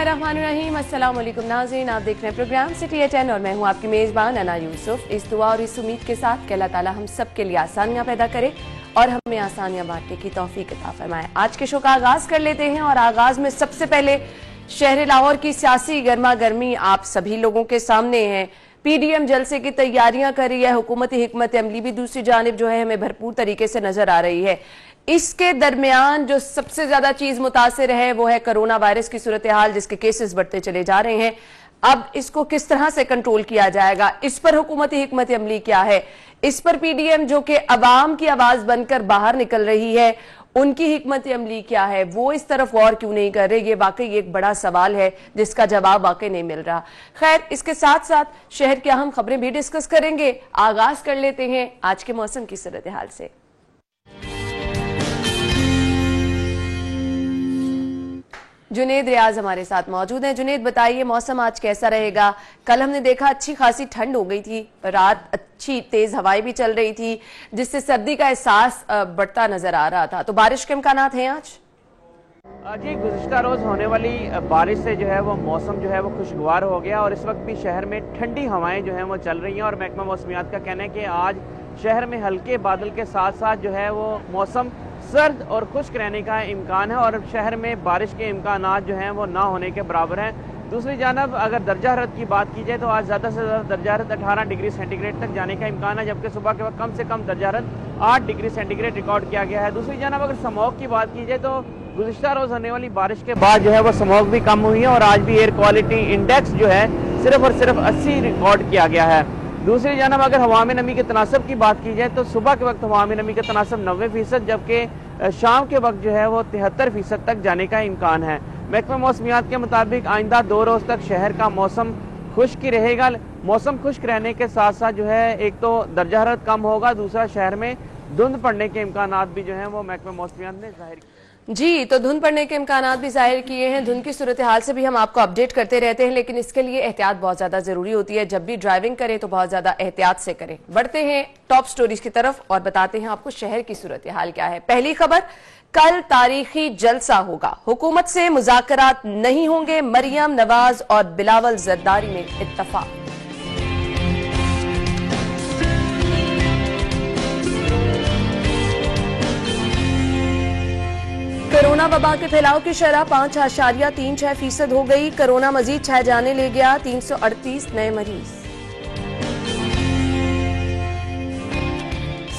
बिस्मिल्लाहिर्रहमानिर्रहीम, अस्सलाम वालेकुम नाज़रीन। आप देख रहे हैं प्रोग्राम सिटी एट 10 और मैं हूं आपकी मेज़बान अना यूसुफ। इस दुआ और इस उम्मीद के साथ कि अल्लाह ताला हम सब के लिए आसानियां पैदा करे और हमें आसानियां बांटने की तौफीक अता फरमाए। आज के शो का आगाज कर लेते हैं और आगाज में सबसे पहले शहर लाहौर की सियासी गर्मा गर्मी आप सभी लोगों के सामने है। पीडीएम जलसे की तैयारियां कर रही है, हुकूमती हिकमत अमली भी दूसरी जानिब जो है हमें भरपूर तरीके से नजर आ रही है। इसके दरमियान जो सबसे ज्यादा चीज मुतासिर है वो है कोरोना वायरस की सूरत हाल, जिसके केसेस बढ़ते चले जा रहे हैं। अब इसको किस तरह से कंट्रोल किया जाएगा, इस पर हुकूमती हिकमत अमली क्या है, इस पर पीडीएम जो कि अवाम की आवाज बनकर बाहर निकल रही है उनकी हिकमत अमली क्या है, वो इस तरफ गौर क्यों नहीं कर रहे, ये वाकई एक बड़ा सवाल है जिसका जवाब वाकई नहीं मिल रहा। खैर, इसके साथ साथ शहर की अहम खबरें भी डिस्कस करेंगे। आगाज कर लेते हैं आज के मौसम की सूरत हाल से। जुनेद रियाज हमारे साथ मौजूद हैं। जुनेद, बताइए मौसम आज कैसा रहेगा? कल हमने देखा अच्छी खासी ठंड हो गई थी, रात अच्छी तेज हवाएं भी चल रही थी जिससे सर्दी का एहसास बढ़ता नजर आ रहा था, तो बारिश के इम्कानात हैं आज? जी, गुज़िश्ता रोज होने वाली बारिश से जो है वो मौसम जो है वो खुशगवार हो गया और इस वक्त भी शहर में ठंडी हवाएं जो है वो चल रही हैं और महकमा मौसमियात का कहना है कि आज शहर में हल्के बादल के साथ साथ जो है वो मौसम सर्द और खुश्क रहने का इम्कान है और शहर में बारिश के इम्कानात जो हैं वो ना होने के बराबर हैं। दूसरी जानब अगर दर्जा हरारत की बात की जाए तो आज ज़्यादा से ज़्यादा दर्जा हरारत 18 डिग्री सेंटीग्रेड तक जाने का इम्कान है, जबकि सुबह के वक्त कम से कम दर्जा हरारत 8 डिग्री सेंटीग्रेड रिकॉर्ड किया गया है। दूसरी जानब अगर स्मॉग की बात की जाए तो गुज़िश्ता रोज़ होने वाली बारिश के बाद जो है वो स्मॉग भी कम हुई है और आज भी एयर क्वालिटी इंडेक्स जो है सिर्फ और सिर्फ 80 रिकॉर्ड किया गया है। दूसरी जानब अगर हवा में नमी के तनासब की बात की जाए तो सुबह के वक्त हवा में नमी का तनासब 90%, जबकि शाम के वक्त जो है वो 73% तक जाने का इम्कान है। महकमा मौसमियात के मुताबिक आइंदा 2 रोज तक शहर का मौसम खुश्क ही रहेगा। मौसम खुश्क रहने के साथ साथ जो है एक तो दर्जा हरारत कम होगा, दूसरा शहर में धुंध पड़ने के इम्कानात भी जो है वो महकमा मौसमियात ने जाहिर किया। जी, तो धुंध पड़ने के इम्कानात भी जाहिर किए हैं। धुंध की सूरत हाल से भी हम आपको अपडेट करते रहते हैं, लेकिन इसके लिए एहतियात बहुत ज्यादा जरूरी होती है। जब भी ड्राइविंग करें तो बहुत ज्यादा एहतियात से करें। बढ़ते हैं टॉप स्टोरीज की तरफ और बताते हैं आपको शहर की सूरत हाल क्या है। पहली खबर, कल तारीखी जलसा होगा, हुकूमत से मुज़ाकरात नहीं होंगे, मरियम नवाज और बिलावल जरदारी में इत्तफाक। कोरोना वबा के फैलाव की शरह 5.36% हो गई। कोरोना मजीद 6 जाने ले गया, 338 नए मरीज।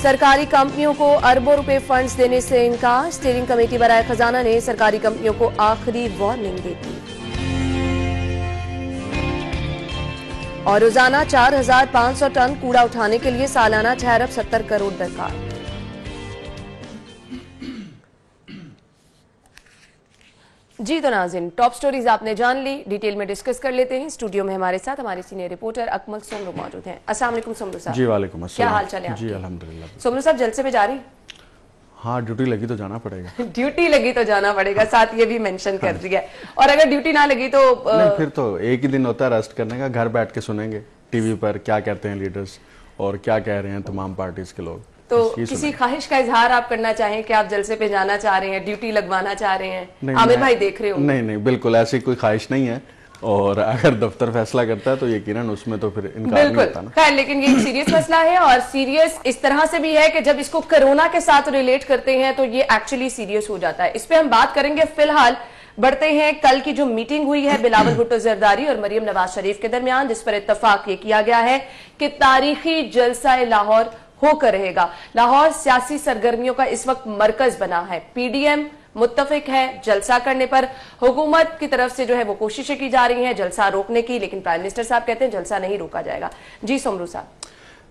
सरकारी कंपनियों को अरबों रुपए फंड्स देने से इनकार, स्टीयरिंग कमेटी बराए खजाना ने सरकारी कंपनियों को आखिरी वार्निंग दे दी। और रोजाना 4500 टन कूड़ा उठाने के लिए सालाना 6 अरब 70 करोड़ दरकार। जी तो नाज़रीन, टॉप स्टोरीज आपने जान ली, डिटेल में डिस्कस कर लेते हैं। स्टूडियो में हमारे साथ हमारे सीनियर रिपोर्टर अकमल सोमरू मौजूद हैं। अस्सलाम वालेकुम सोमरू साहब। जी वालेकुम अस्सलाम। क्या हाल चाल है? जी अल्हम्दुलिल्लाह। सोमरू साहब, जलसे पे जा रही? हाँ, ड्यूटी लगी तो जाना पड़ेगा। ड्यूटी लगी तो जाना पड़ेगा, साथ ये भी मेंशन कर दिया। और अगर ड्यूटी ना लगी तो नहीं, फिर तो एक ही दिन होता है रेस्ट करने का। घर बैठ के सुनेंगे टीवी पर क्या कहते हैं लीडर्स और क्या कह रहे हैं तमाम पार्टीज के लोग। तो किसी ख्वाहिश का इजहार आप करना चाहें कि आप जलसे पे जाना चाह रहे हैं, ड्यूटी लगवाना चाह रहे हैं? आमिर भाई देख रहे हो? नहीं नहीं, बिल्कुल ऐसी कोई ख्वाहिश नहीं है और अगर दफ्तर फैसला करता है तो यकीनन उसमें तो फिर इनकार नहीं होता ना। खैर, लेकिन ये सीरियस मसला है और सीरियस इस तरह से भी है कि जब इसको कोरोना के साथ रिलेट करते हैं तो ये एक्चुअली सीरियस हो जाता है। इस पे हम बात करेंगे। फिलहाल बढ़ते हैं कल की जो मीटिंग हुई है बिलावल भुट्टो जरदारी और मरियम नवाज शरीफ के दरमियान, जिस पर इत्तफाक ये किया गया है कि तारीखी जलसा लाहौर होकर रहेगा। लाहौर सियासी सरगर्मियों का इस वक्त मरकज बना है। पीडीएम मुत्तफिक है जलसा करने पर। हुकूमत की तरफ से जो है वो कोशिशें की जा रही हैं जलसा रोकने की, लेकिन प्राइम मिनिस्टर साहब कहते हैं जलसा नहीं रोका जाएगा। जी सोमरू साहब।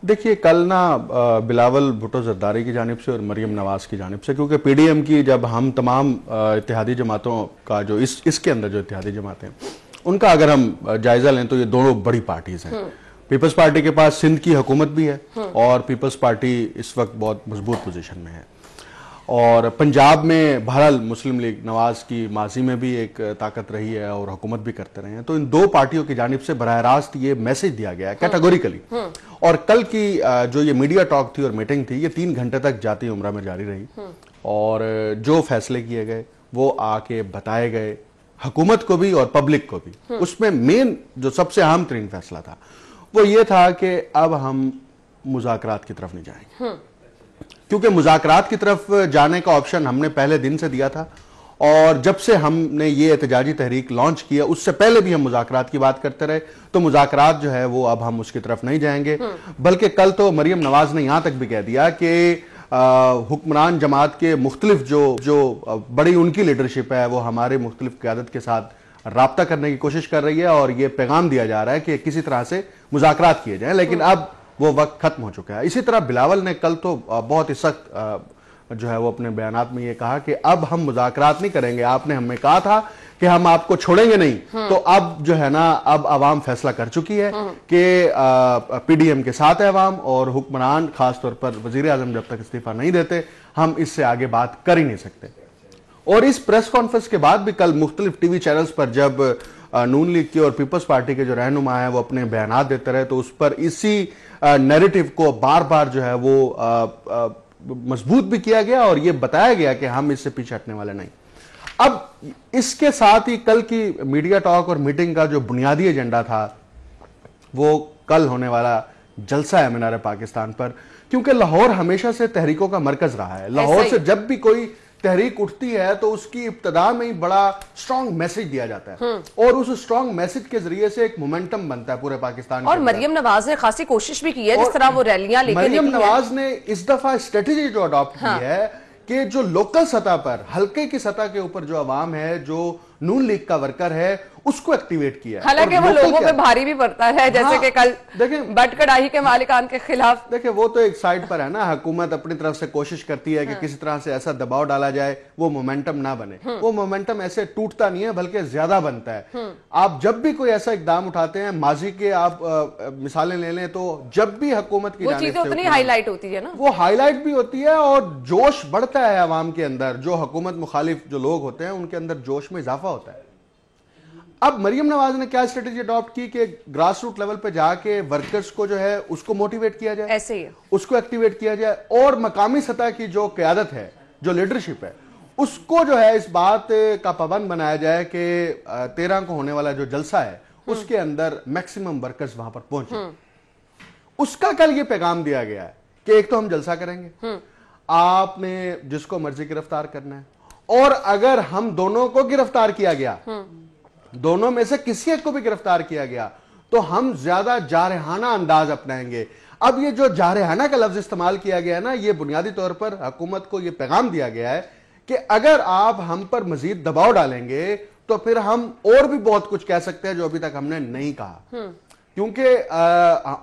देखिए, कल ना बिलावल भुट्टो जरदारी की जानिब से और मरियम नवाज की जानिब से, क्योंकि पीडीएम की जब हम तमाम इत्तेहादी जमातों का जो इसके अंदर जो इत्तेहादी जमातें उनका अगर हम जायजा लें तो ये दोनों बड़ी पार्टीज हैं। पीपल्स पार्टी के पास सिंध की हुकूमत भी है और पीपल्स पार्टी इस वक्त बहुत मजबूत पोजीशन में है और पंजाब में बहरहाल मुस्लिम लीग नवाज की माजी में भी एक ताकत रही है और हुकूमत भी करते रहे हैं। तो इन दो पार्टियों की जानिब से बराह रास्त ये मैसेज दिया गया है कैटेगोरिकली। और कल की जो ये मीडिया टॉक थी और मीटिंग थी ये 3 घंटे तक जाती उम्रा में जारी रही और जो फैसले किए गए वो आके बताए गए हुकूमत को भी और पब्लिक को भी। उसमें मेन जो सबसे अहम तरीन फैसला था वो ये था कि अब हम मुज़ाकरात की तरफ नहीं जाएंगे, क्योंकि मुज़ाकरात की तरफ जाने का ऑप्शन हमने पहले दिन से दिया था, और जब से हमने ये एहतजाजी तहरीक लॉन्च किया उससे पहले भी हम मुज़ाकरात की बात करते रहे। तो मुज़ाकरात जो है वो अब हम उसकी तरफ नहीं जाएंगे, बल्कि कल तो मरियम नवाज ने यहां तक भी कह दिया कि हुक्मरान जमात के मुख्तलिफ जो बड़ी उनकी लीडरशिप है वो हमारे मुख्तलिफ क़यादत के साथ राब्ता करने की कोशिश कर रही है, और ये पैगाम दिया जा रहा है कि किसी तरह से मुज़ाकरात किए जाएं, लेकिन अब वो वक्त खत्म हो चुका है। इसी तरह बिलावल ने कल तो बहुत ही सख्त जो है वो अपने बयानात में ये कहा कि अब हम मुज़ाकरात नहीं करेंगे, आपने हमें कहा था कि हम आपको छोड़ेंगे नहीं, तो अब जो है ना अब अवाम फैसला कर चुकी है कि पीडीएम के साथ है अवाम, और हुक्मरान खासतौर पर वजीर आजम जब तक इस्तीफा नहीं देते हम इससे आगे बात कर ही नहीं सकते। और इस प्रेस कॉन्फ्रेंस के बाद भी कल मुख्तलिफ टीवी चैनल्स पर जब नून लीग के और पीपल्स पार्टी के जो रहनुमा है वो अपने बयानात देते रहे, तो उस पर इसी नैरेटिव को बार बार जो है वो मजबूत भी किया गया और ये बताया गया कि हम इससे पीछे हटने वाले नहीं। अब इसके साथ ही कल की मीडिया टॉक और मीटिंग का जो बुनियादी एजेंडा था वो कल होने वाला जलसा है मीनार पाकिस्तान पर, क्योंकि लाहौर हमेशा से तहरीकों का मरकज रहा है। लाहौर से जब भी कोई तहरीक उठती है तो उसकी इब्तदा में ही बड़ा स्ट्रॉन्ग मैसेज दिया जाता है, और उस स्ट्रॉन्ग मैसेज के जरिए से एक मोमेंटम बनता है पूरे पाकिस्तान। और मरियम नवाज ने खासी कोशिश भी की है, जिस तरह वो रैलियां लेके मरियम नवाज ने इस दफा स्ट्रेटेजी जो अडॉप्ट की है कि जो लोकल सतह पर, हल्के की सतह के ऊपर जो अवाम है, जो नून लीग का वर्कर है, उसको एक्टिवेट किया। हालांकि वो लोगों पे भारी भी पड़ता है, जैसे कि कल देखें बट कड़ाही के मालिकान के खिलाफ। देखिए वो तो एक साइड पर है ना, हुकूमत अपनी तरफ से कोशिश करती है कि किसी तरह से ऐसा दबाव डाला जाए वो मोमेंटम ना बने। वो मोमेंटम ऐसे टूटता नहीं है बल्कि ज्यादा बनता है। आप जब भी कोई ऐसा इकदाम उठाते हैं, माजी के आप मिसालें ले लें, तो जब भी हुकूमत की चीजें उतनी हाईलाइट होती है ना, वो हाईलाइट भी होती है और जोश बढ़ता है अवाम के अंदर। जो हुकूमत मुखालिफ जो लोग होते हैं उनके अंदर जोश में इजाफा होता है। अब मरियम नवाज ने क्या स्ट्रेटेजी अडॉप्ट की कि ग्रास रूट लेवल पे जाके वर्कर्स को जो है उसको मोटिवेट किया जाए, ऐसे ही उसको एक्टिवेट किया जाए, और मकामी सतह की जो क़यादत है, जो लीडरशिप है, उसको जो है इस बात का पाबंद बनाया जाए कि 13 को होने वाला जो जलसा है उसके अंदर मैक्सिमम वर्कर्स वहां पर पहुंचे। उसका कल ये पैगाम दिया गया है कि एक तो हम जलसा करेंगे, आपने जिसको मर्जी गिरफ्तार करना है, और अगर हम दोनों को गिरफ्तार किया गया, दोनों में से किसी एक को भी गिरफ्तार किया गया, तो हम ज्यादा जारहाना अंदाज अपनाएंगे। अब ये जो जारहाना का लफ्ज इस्तेमाल किया गया है ना, ये बुनियादी तौर पर हुकूमत को ये पैगाम दिया गया है कि अगर आप हम पर मजीद दबाव डालेंगे तो फिर हम और भी बहुत कुछ कह सकते हैं जो अभी तक हमने नहीं कहा। क्योंकि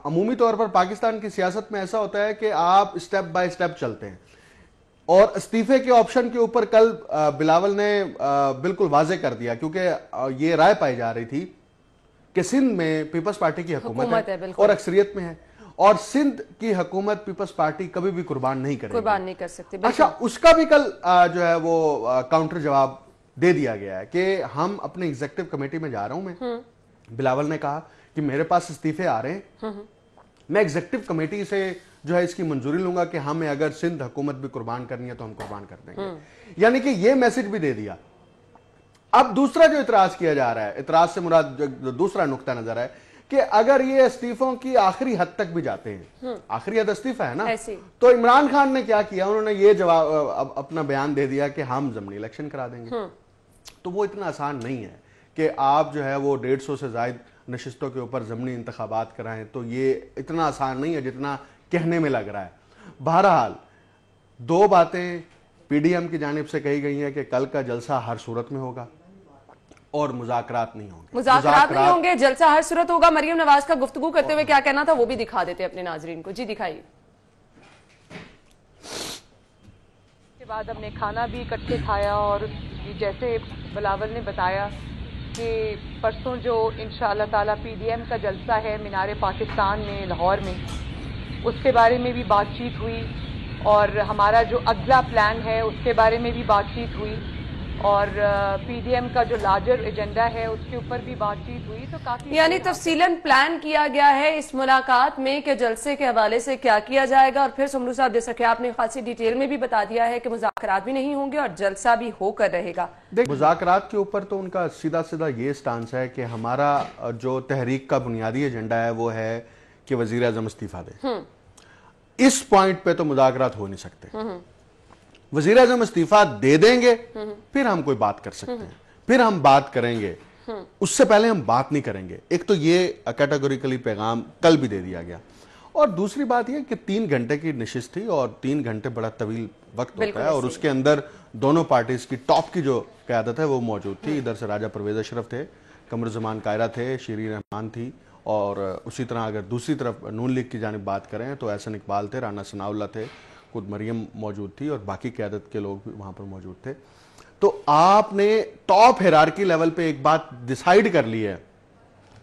अमूमी तौर पर पाकिस्तान की सियासत में ऐसा होता है कि आप स्टेप बाय स्टेप चलते हैं, और इस्तीफे के ऑप्शन के ऊपर कल बिलावल ने बिल्कुल वाजे कर दिया, क्योंकि ये राय पाई जा रही थी कि सिंध में पीपल्स पार्टी की हुकूमत है और अक्सरियत में है, और सिंध की हुकूमत पीपल्स पार्टी कभी भी कुर्बान नहीं करेगी, कुर्बान नहीं कर सकती। अच्छा, उसका भी कल जो है वो काउंटर जवाब दे दिया गया है कि हम अपने एग्जीक्यूटिव कमेटी में जा रहा हूं मैं। बिलावल ने कहा कि मेरे पास इस्तीफे आ रहे हैं, मैं एग्जीक्यूटिव कमेटी से जो है इसकी मंजूरी लूंगा कि हमें अगर सिंध हुकूमत भी कुर्बान करनी है तो हम कुर्बान कर देंगे। यानी कि ये मैसेज भी दे दिया। अब दूसरा जो इतराज किया जा रहा है, इतराज से मुराद दूसरा नुक्ता नजर है कि अगर ये इस्तीफों की आखिरी हद तक भी जाते हैं, आखिरी हद इस्तीफा है ना, तो इमरान खान ने क्या किया, उन्होंने ये जवाब अपना बयान दे दिया कि हम ज़मीनी इलेक्शन करा देंगे। तो वो इतना आसान नहीं है कि आप जो है वो 150 से ज्यादा नशिस्तों के ऊपर ज़मीनी इंतखाबात कराएं, तो ये इतना आसान नहीं है जितना कहने में लग रहा है। बहरहाल दो बातें पीडीएम की जानिब से कही गई हैं कि कल का जलसा हर सूरत में होगा और मुज़ाकरात नहीं होंगे। मुज़ाकरात नहीं होंगे, जलसा हर सूरत होगा। मरियम नवाज का गुफ्तगू करते हुए क्या कहना था वो भी दिखा देते अपने नाजरीन को। जी दिखाइए। के बाद हमने खाना भी इकट्ठे खाया, और जैसे बिलावल ने बताया कि परसों जो इंशाअल्लाह ताला पीडीएम का जलसा है मीनार पाकिस्तान में लाहौर में, उसके बारे में भी बातचीत हुई, और हमारा जो अगला प्लान है उसके बारे में भी बातचीत हुई। और पीडीएम का जो लार्जर एजेंडा है उसके ऊपर भी बातचीत हुई। तो काफी यानी तफसीलन प्लान किया गया है इस मुलाकात में कि जलसे के हवाले से क्या किया जाएगा। और फिर सुमरू साहब, जैसा कि आपने खासी डिटेल में भी बता दिया है कि मुज़ाकरात भी नहीं होंगे और जलसा भी होकर रहेगा। देख, मुज़ाकरात के ऊपर तो उनका सीधा सीधा ये स्टांस है कि हमारा जो तहरीक का बुनियादी एजेंडा है वो है कि वजीर आज़म इस्तीफा दे। इस पॉइंट पे तो मुज़ाकरात हो नहीं सकते। वजीर आज़म इस्तीफा दे देंगे फिर हम कोई बात कर सकते हैं, फिर हम बात करेंगे, उससे पहले हम बात नहीं करेंगे। एक तो ये कैटेगोरिकली पैगाम कल भी दे दिया गया। और दूसरी बात यह कि 3 घंटे की नशिस्त थी और 3 घंटे बड़ा तवील वक्त होता है और उसके अंदर दोनों पार्टीज की टॉप की जो क़यादत है वो मौजूद थी। इधर से राजा परवेज अशरफ थे, कमरुज़्ज़मान कायरा थे, शीरीन रहमान थी, और उसी तरह अगर दूसरी तरफ नून लीग की जानिब बात करें तो एहसन इकबाल थे, राना सनाउल्लाह थे, खुद मरियम मौजूद थी और बाकी क़यादत के लोग भी वहां पर मौजूद थे। तो आपने टॉप हिरार्की लेवल पे एक बात डिसाइड कर ली है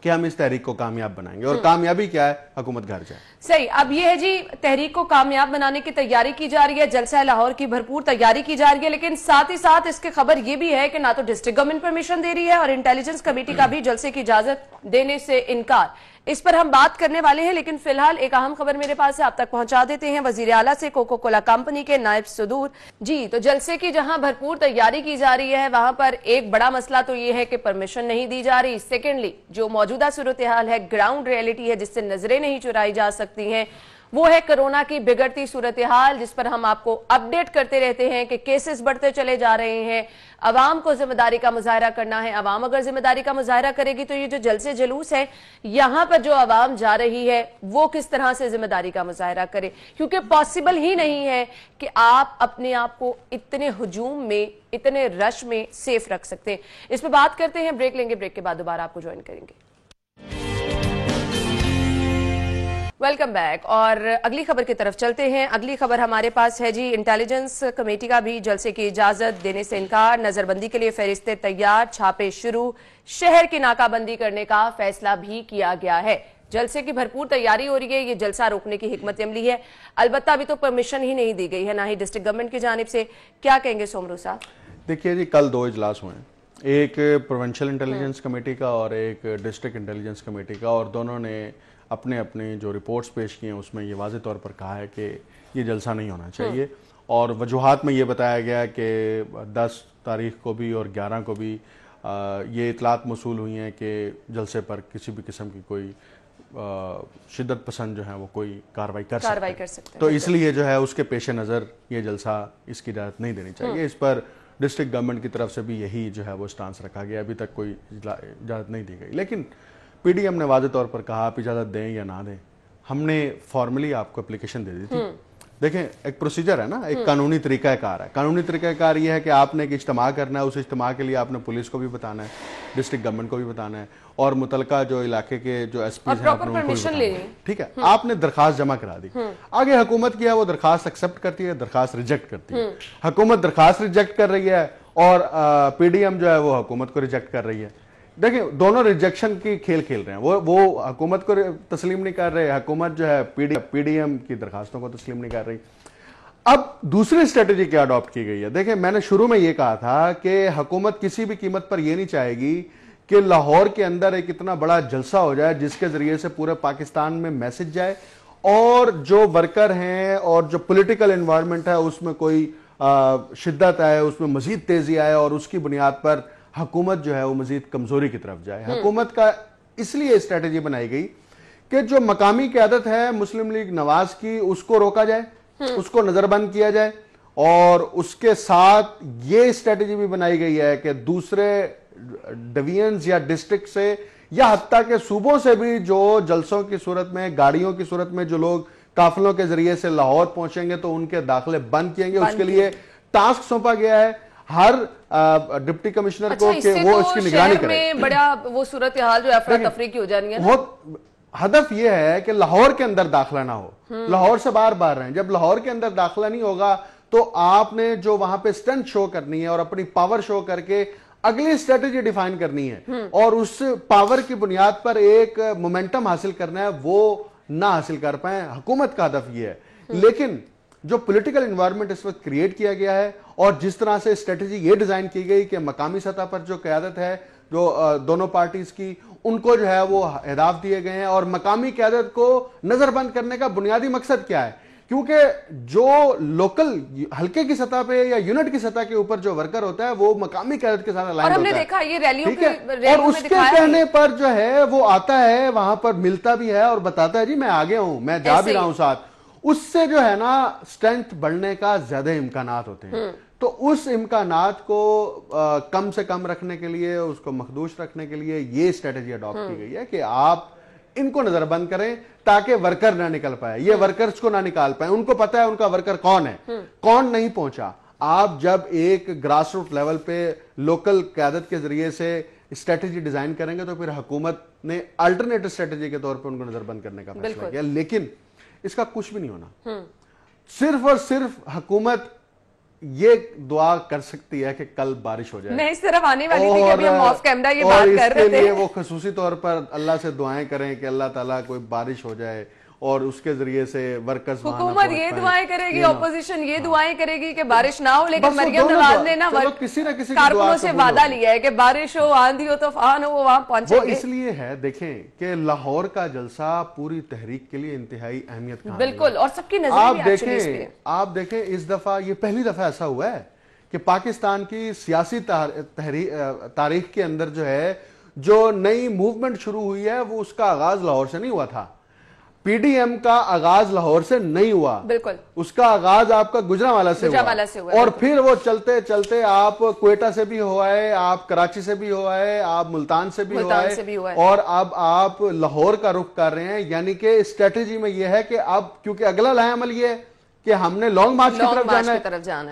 कि हम इस तहरीक को कामयाब बनाएंगे, और कामयाबी क्या है? हुकूमत घर जाए। सही। अब यह है जी, तहरीक को कामयाब बनाने की तैयारी की जा रही है, जलसा लाहौर की भरपूर तैयारी की जा रही है, लेकिन साथ ही साथ इसकी खबर यह भी है कि ना तो डिस्ट्रिक्ट गवर्नमेंट परमिशन दे रही है और इंटेलिजेंस कमेटी का भी जलसे की इजाजत देने से इनकार। इस पर हम बात करने वाले हैं, लेकिन फिलहाल एक अहम खबर मेरे पास है, आप तक पहुंचा देते हैं। वजीर आला से कोको कोला कंपनी के नायब सदूर जी। तो जलसे की जहां भरपूर तैयारी की जा रही है वहां पर एक बड़ा मसला तो ये है कि परमिशन नहीं दी जा रही। सेकेंडली, जो मौजूदा सूरत हाल है, ग्राउंड रियलिटी है जिससे नजरें नहीं चुराई जा सकती हैं, वो है कोरोना की बिगड़ती सूरत हाल, जिस पर हम आपको अपडेट करते रहते हैं कि केसेस बढ़ते चले जा रहे हैं। अवाम को जिम्मेदारी का मुजाहरा करना है। अवाम अगर जिम्मेदारी का मुजाहरा करेगी तो ये जो जलसे जुलूस है, यहां पर जो अवाम जा रही है वो किस तरह से जिम्मेदारी का मुजाहरा करे, क्योंकि पॉसिबल ही नहीं है कि आप अपने आप को इतने हुजूम में, इतने रश में सेफ रख सकते हैं। इस पर बात करते हैं, ब्रेक लेंगे, ब्रेक के बाद दोबारा आपको ज्वाइन करेंगे। Welcome back. और अगली खबर की तरफ चलते हैं। अगली खबर हमारे पास है जी, इंटेलिजेंस कमेटी का भी जलसे की इजाजत देने से इनकार, नजरबंदी के लिए फहरिस्तें तैयार, छापे शुरू, शहर की नाकाबंदी करने का फैसला भी किया गया है। जलसे की भरपूर तैयारी हो रही है, ये जलसा रोकने की हिकमत अमली है। अलबत्ता अभी तो परमिशन ही नहीं दी गई है, ना ही डिस्ट्रिक्ट गवर्नमेंट की जानिब से। क्या कहेंगे सोमरू साहब? देखिए जी, कल 2 इजलास हुए हैं, एक प्रोविंशियल इंटेलिजेंस कमेटी का और एक डिस्ट्रिक्ट इंटेलिजेंस कमेटी का, और दोनों ने अपने अपने जो रिपोर्ट्स पेश किए हैं उसमें ये वाज़ेह तौर पर कहा है कि ये जलसा नहीं होना चाहिए। और वजूहात में ये बताया गया कि 10 तारीख को भी और 11 को भी ये इतलात मौसूल हुई हैं कि जलसे पर किसी भी किस्म की कोई शिद्दत पसंद जो है वो कोई कार्रवाई कर सकते हैं। तो इसलिए जो है उसके पेश नज़र ये जलसा, इसकी इजाज़त नहीं देनी चाहिए। इस पर डिस्ट्रिक्ट गवर्नमेंट की तरफ से भी यही जो है वो स्टांस रखा गया। अभी तक कोई इजाज़त नहीं दी गई, लेकिन पीडीएम ने वाज़े तौर पर कहा आप इजाज़त दें या ना दें, हमने फॉर्मली आपको एप्लीकेशन दे दी थी। देखें, एक प्रोसीजर है ना, एक कानूनी तरीक़ाकार है। कानूनी तरीक़ाकार ये है कि आपने एक इज्तिमा करना है, उस इज्तिमा के लिए आपने पुलिस को भी बताना है, डिस्ट्रिक्ट गवर्नमेंट को भी बताना है, और मुतलका जो इलाके के जो एसपी हैं आपने उनको भी बताना है। ठीक है, आपने दरखास्त जमा करा दी। आगे हुकूमत की है, वो दरखास्त एक्सेप्ट करती है, दरखास्त रिजेक्ट करती है। हुकूमत दरखास्त रिजेक्ट कर रही है और पीडीएम जो है वो हुकूमत को रिजेक्ट कर रही है। देखिए, दोनों रिजेक्शन की खेल खेल रहे हैं। वो हुकूमत को तस्लीम नहीं कर रहे, हुकूमत जो है पीडीएम की दरखास्तों को तस्लीम नहीं कर रही। अब दूसरी स्ट्रेटेजी क्या अडॉप्ट की गई है? देखिए, मैंने शुरू में ये कहा था कि हुकूमत किसी भी कीमत पर यह नहीं चाहेगी कि लाहौर के अंदर एक इतना बड़ा जलसा हो जाए जिसके जरिए से पूरे पाकिस्तान में मैसेज जाए और जो वर्कर हैं और जो पॉलिटिकल एनवायरनमेंट है उसमें कोई शिद्दत आए, उसमें मजीद तेजी आए और उसकी बुनियाद पर हुकूमत जो है वो मजीद कमजोरी की तरफ जाए। हुकूमत का इसलिए स्ट्रेटेजी बनाई गई कि जो मकामी क़यादत है मुस्लिम लीग नवाज की, उसको रोका जाए, उसको नजरबंद किया जाए, और उसके साथ ये स्ट्रेटेजी भी बनाई गई है कि दूसरे डिवीजन्स या डिस्ट्रिक्ट से या हत्ता के सूबों से भी जो जलसों की सूरत में, गाड़ियों की सूरत में जो लोग काफिलों के जरिए से लाहौर पहुंचेंगे तो उनके दाखिले बंद किएंगे। उसके लिए टास्क सौंपा गया है हर डिप्टी कमिश्नर को कि वो इसकी निगरानी करें। बड़ा वो सूरत हाल जो अफरा तफरी की हो जानी है। बहुत हदफ यह है कि लाहौर के अंदर दाखिला ना हो, लाहौर से बाहर बाहर रहें। जब लाहौर के अंदर दाखिला नहीं होगा तो आपने जो वहां पे स्ट्रेंथ शो करनी है और अपनी पावर शो करके अगली स्ट्रेटेजी डिफाइन करनी है और उस पावर की बुनियाद पर एक मोमेंटम हासिल करना है, वो ना हासिल कर पाए। हुकूमत का हदफ यह है। लेकिन जो पॉलिटिकल एनवायरनमेंट इस वक्त क्रिएट किया गया है और जिस तरह से स्ट्रेटेजी ये डिजाइन की गई कि मकामी सतह पर जो क़यादत है, जो दोनों पार्टीज की, उनको जो है वो अहदाफ दिए गए हैं। और मकामी क़यादत को नजरबंद करने का बुनियादी मकसद क्या है? क्योंकि जो लोकल हल्के की सतह पे या यूनिट की सतह के ऊपर जो वर्कर होता है वो मकामी क़यादत के साथ अलाइन होता है। हमने देखा ये रैलियों और उसके कहने पर जो है वो आता है, वहां पर मिलता भी है और बताता है जी मैं आ गया हूं, मैं जा भी रहा हूं साथ। उससे जो है ना स्ट्रेंथ बढ़ने का ज्यादा इम्कानात होते हैं। तो उस इम्कानात को कम से कम रखने के लिए, उसको मखदूश रखने के लिए ये स्ट्रेटेजी अडॉप्ट की गई है कि आप इनको नजरबंद करें ताकि वर्कर ना निकल पाए, ये वर्कर्स को ना निकाल पाए। उनको पता है उनका वर्कर कौन है, कौन नहीं पहुंचा। आप जब एक ग्रास रूट लेवल पे लोकल क़यादत के जरिए से स्ट्रेटेजी डिजाइन करेंगे तो फिर हुकूमत ने अल्टरनेटिव स्ट्रेटेजी के तौर पे उनको नजरबंद करने का फैसला किया। लेकिन इसका कुछ भी नहीं होना। सिर्फ और सिर्फ हुकूमत ये दुआ कर सकती है कि कल बारिश हो जाए। मैं इस तरफ आने वाली थी कि अभी हम ऑफ कैमरा ये बात कर रहे थे। वो खुसूसी तौर पर अल्लाह से दुआएं करें कि अल्लाह ताला कोई बारिश हो जाए और उसके जरिए से वर्कर्स, हुकूमत ये दुआएं करेगी, ऑपोजिशन ये दुआएं करेगी कि बारिश ना हो। लेकिन मरियम नवाज ने ना किसी न किसी कारकुनों से वादा लिया है कि बारिश हो, आंधी हो, तूफान हो, वो वहां पहुंचेंगे। वो इसलिए है, देखें कि लाहौर का जलसा पूरी तहरीक के लिए इंतहाई अहमियत का, बिल्कुल, और सबकी नजर आप देखें इस दफा, ये पहली दफा ऐसा हुआ है कि पाकिस्तान की सियासी तारीख के अंदर जो है जो नई मूवमेंट शुरू हुई है वो उसका आगाज लाहौर से नहीं हुआ था। पीडीएम का आगाज लाहौर से नहीं हुआ, बिल्कुल, उसका आगाज आपका गुजरांवाला से हुआ। और फिर वो चलते चलते आप क्वेटा से भी हुआ है, आप कराची से भी हुआ है, आप मुल्तान से भी हुआ है, और अब आप लाहौर का रुख कर रहे हैं। यानी कि स्ट्रेटेजी में यह है कि अब क्योंकि अगला लाएमल ये है कि हमने लॉन्ग मार्च की तरफ जाना है,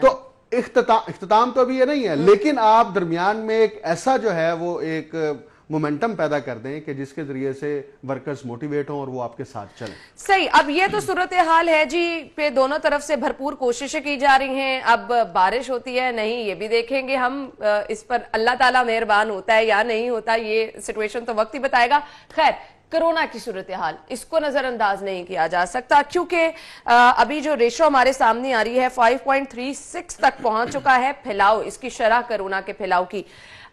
तो इख्तिताम तो अभी ये नहीं है, लेकिन आप दरमियान में एक ऐसा जो है वो एक मोमेंटम पैदा कर दें कि जिसके जरिए से वर्कर्स मोटिवेट हों और वो आपके साथ चलें। सही। अब ये तो सूरत हाल है जी, पे दोनों तरफ से भरपूर कोशिशें की जा रही हैं। अब बारिश होती है नहीं, ये भी देखेंगे हम, इस पर अल्लाह ताला मेहरबान होता है या नहीं होता, ये सिचुएशन तो वक्त ही बताएगा। खैर, कोरोना की सूरत हाल, इसको नजरअंदाज नहीं किया जा सकता क्योंकि अभी जो रेशो हमारे सामने आ रही है 5.36 तक पहुंच चुका है फैलाव, इसकी शरह कोरोना के फैलाव की।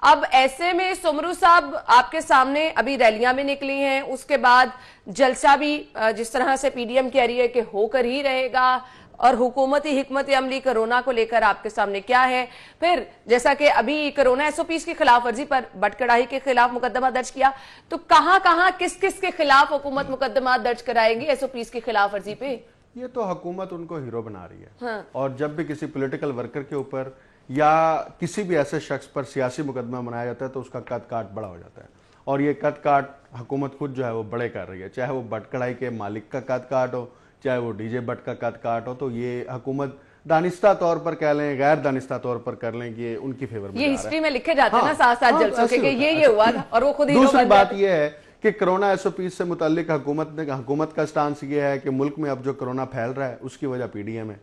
अब ऐसे में सुमरू साहब आपके सामने अभी रैलियां भी निकली हैं, उसके बाद जलसा भी जिस तरह से पीडीएम कह रही है कि होकर ही रहेगा, और हुकूमती हिकमत अमली कोरोना को लेकर आपके सामने क्या है। फिर जैसा कि अभी कोरोना एसओपीज की खिलाफ वर्जी पर बटकड़ाही के खिलाफ मुकदमा दर्ज किया, तो कहां कहां किस किस के खिलाफ हुकूमत मुकदमा दर्ज कराएगी एसओपीज की खिलाफ वर्जी पे? ये तो हुकूमत उनको हीरो बना रही है। हाँ। और जब भी किसी पॉलिटिकल वर्कर के ऊपर या किसी भी ऐसे शख्स पर सियासी मुकदमा बनाया जाता है तो उसका कद काट बड़ा हो जाता है, और ये कद काट हुकूमत खुद जो है वो बड़े कर रही है। चाहे वो बटकड़ाई के मालिक का कद काट हो, चाहे वो डीजे भट्ट का कद काट हो, तो ये हुकूमत दानिस्ता तौर पर कह लें, गैर दानिस्ता तौर पर कर लें कि ये उनकी फेवर में, ये हिस्ट्री में लिखे जाते हैं ना साथ साथ जलसों के, ये हुआ था और वो खुद ही। दूसरी बात ये है कि कोरोना एसओपी से मुतालिक हुकूमत का स्टांस ये है कि मुल्क में अब जो कोरोना फैल रहा है उसकी वजह पीडीएम है,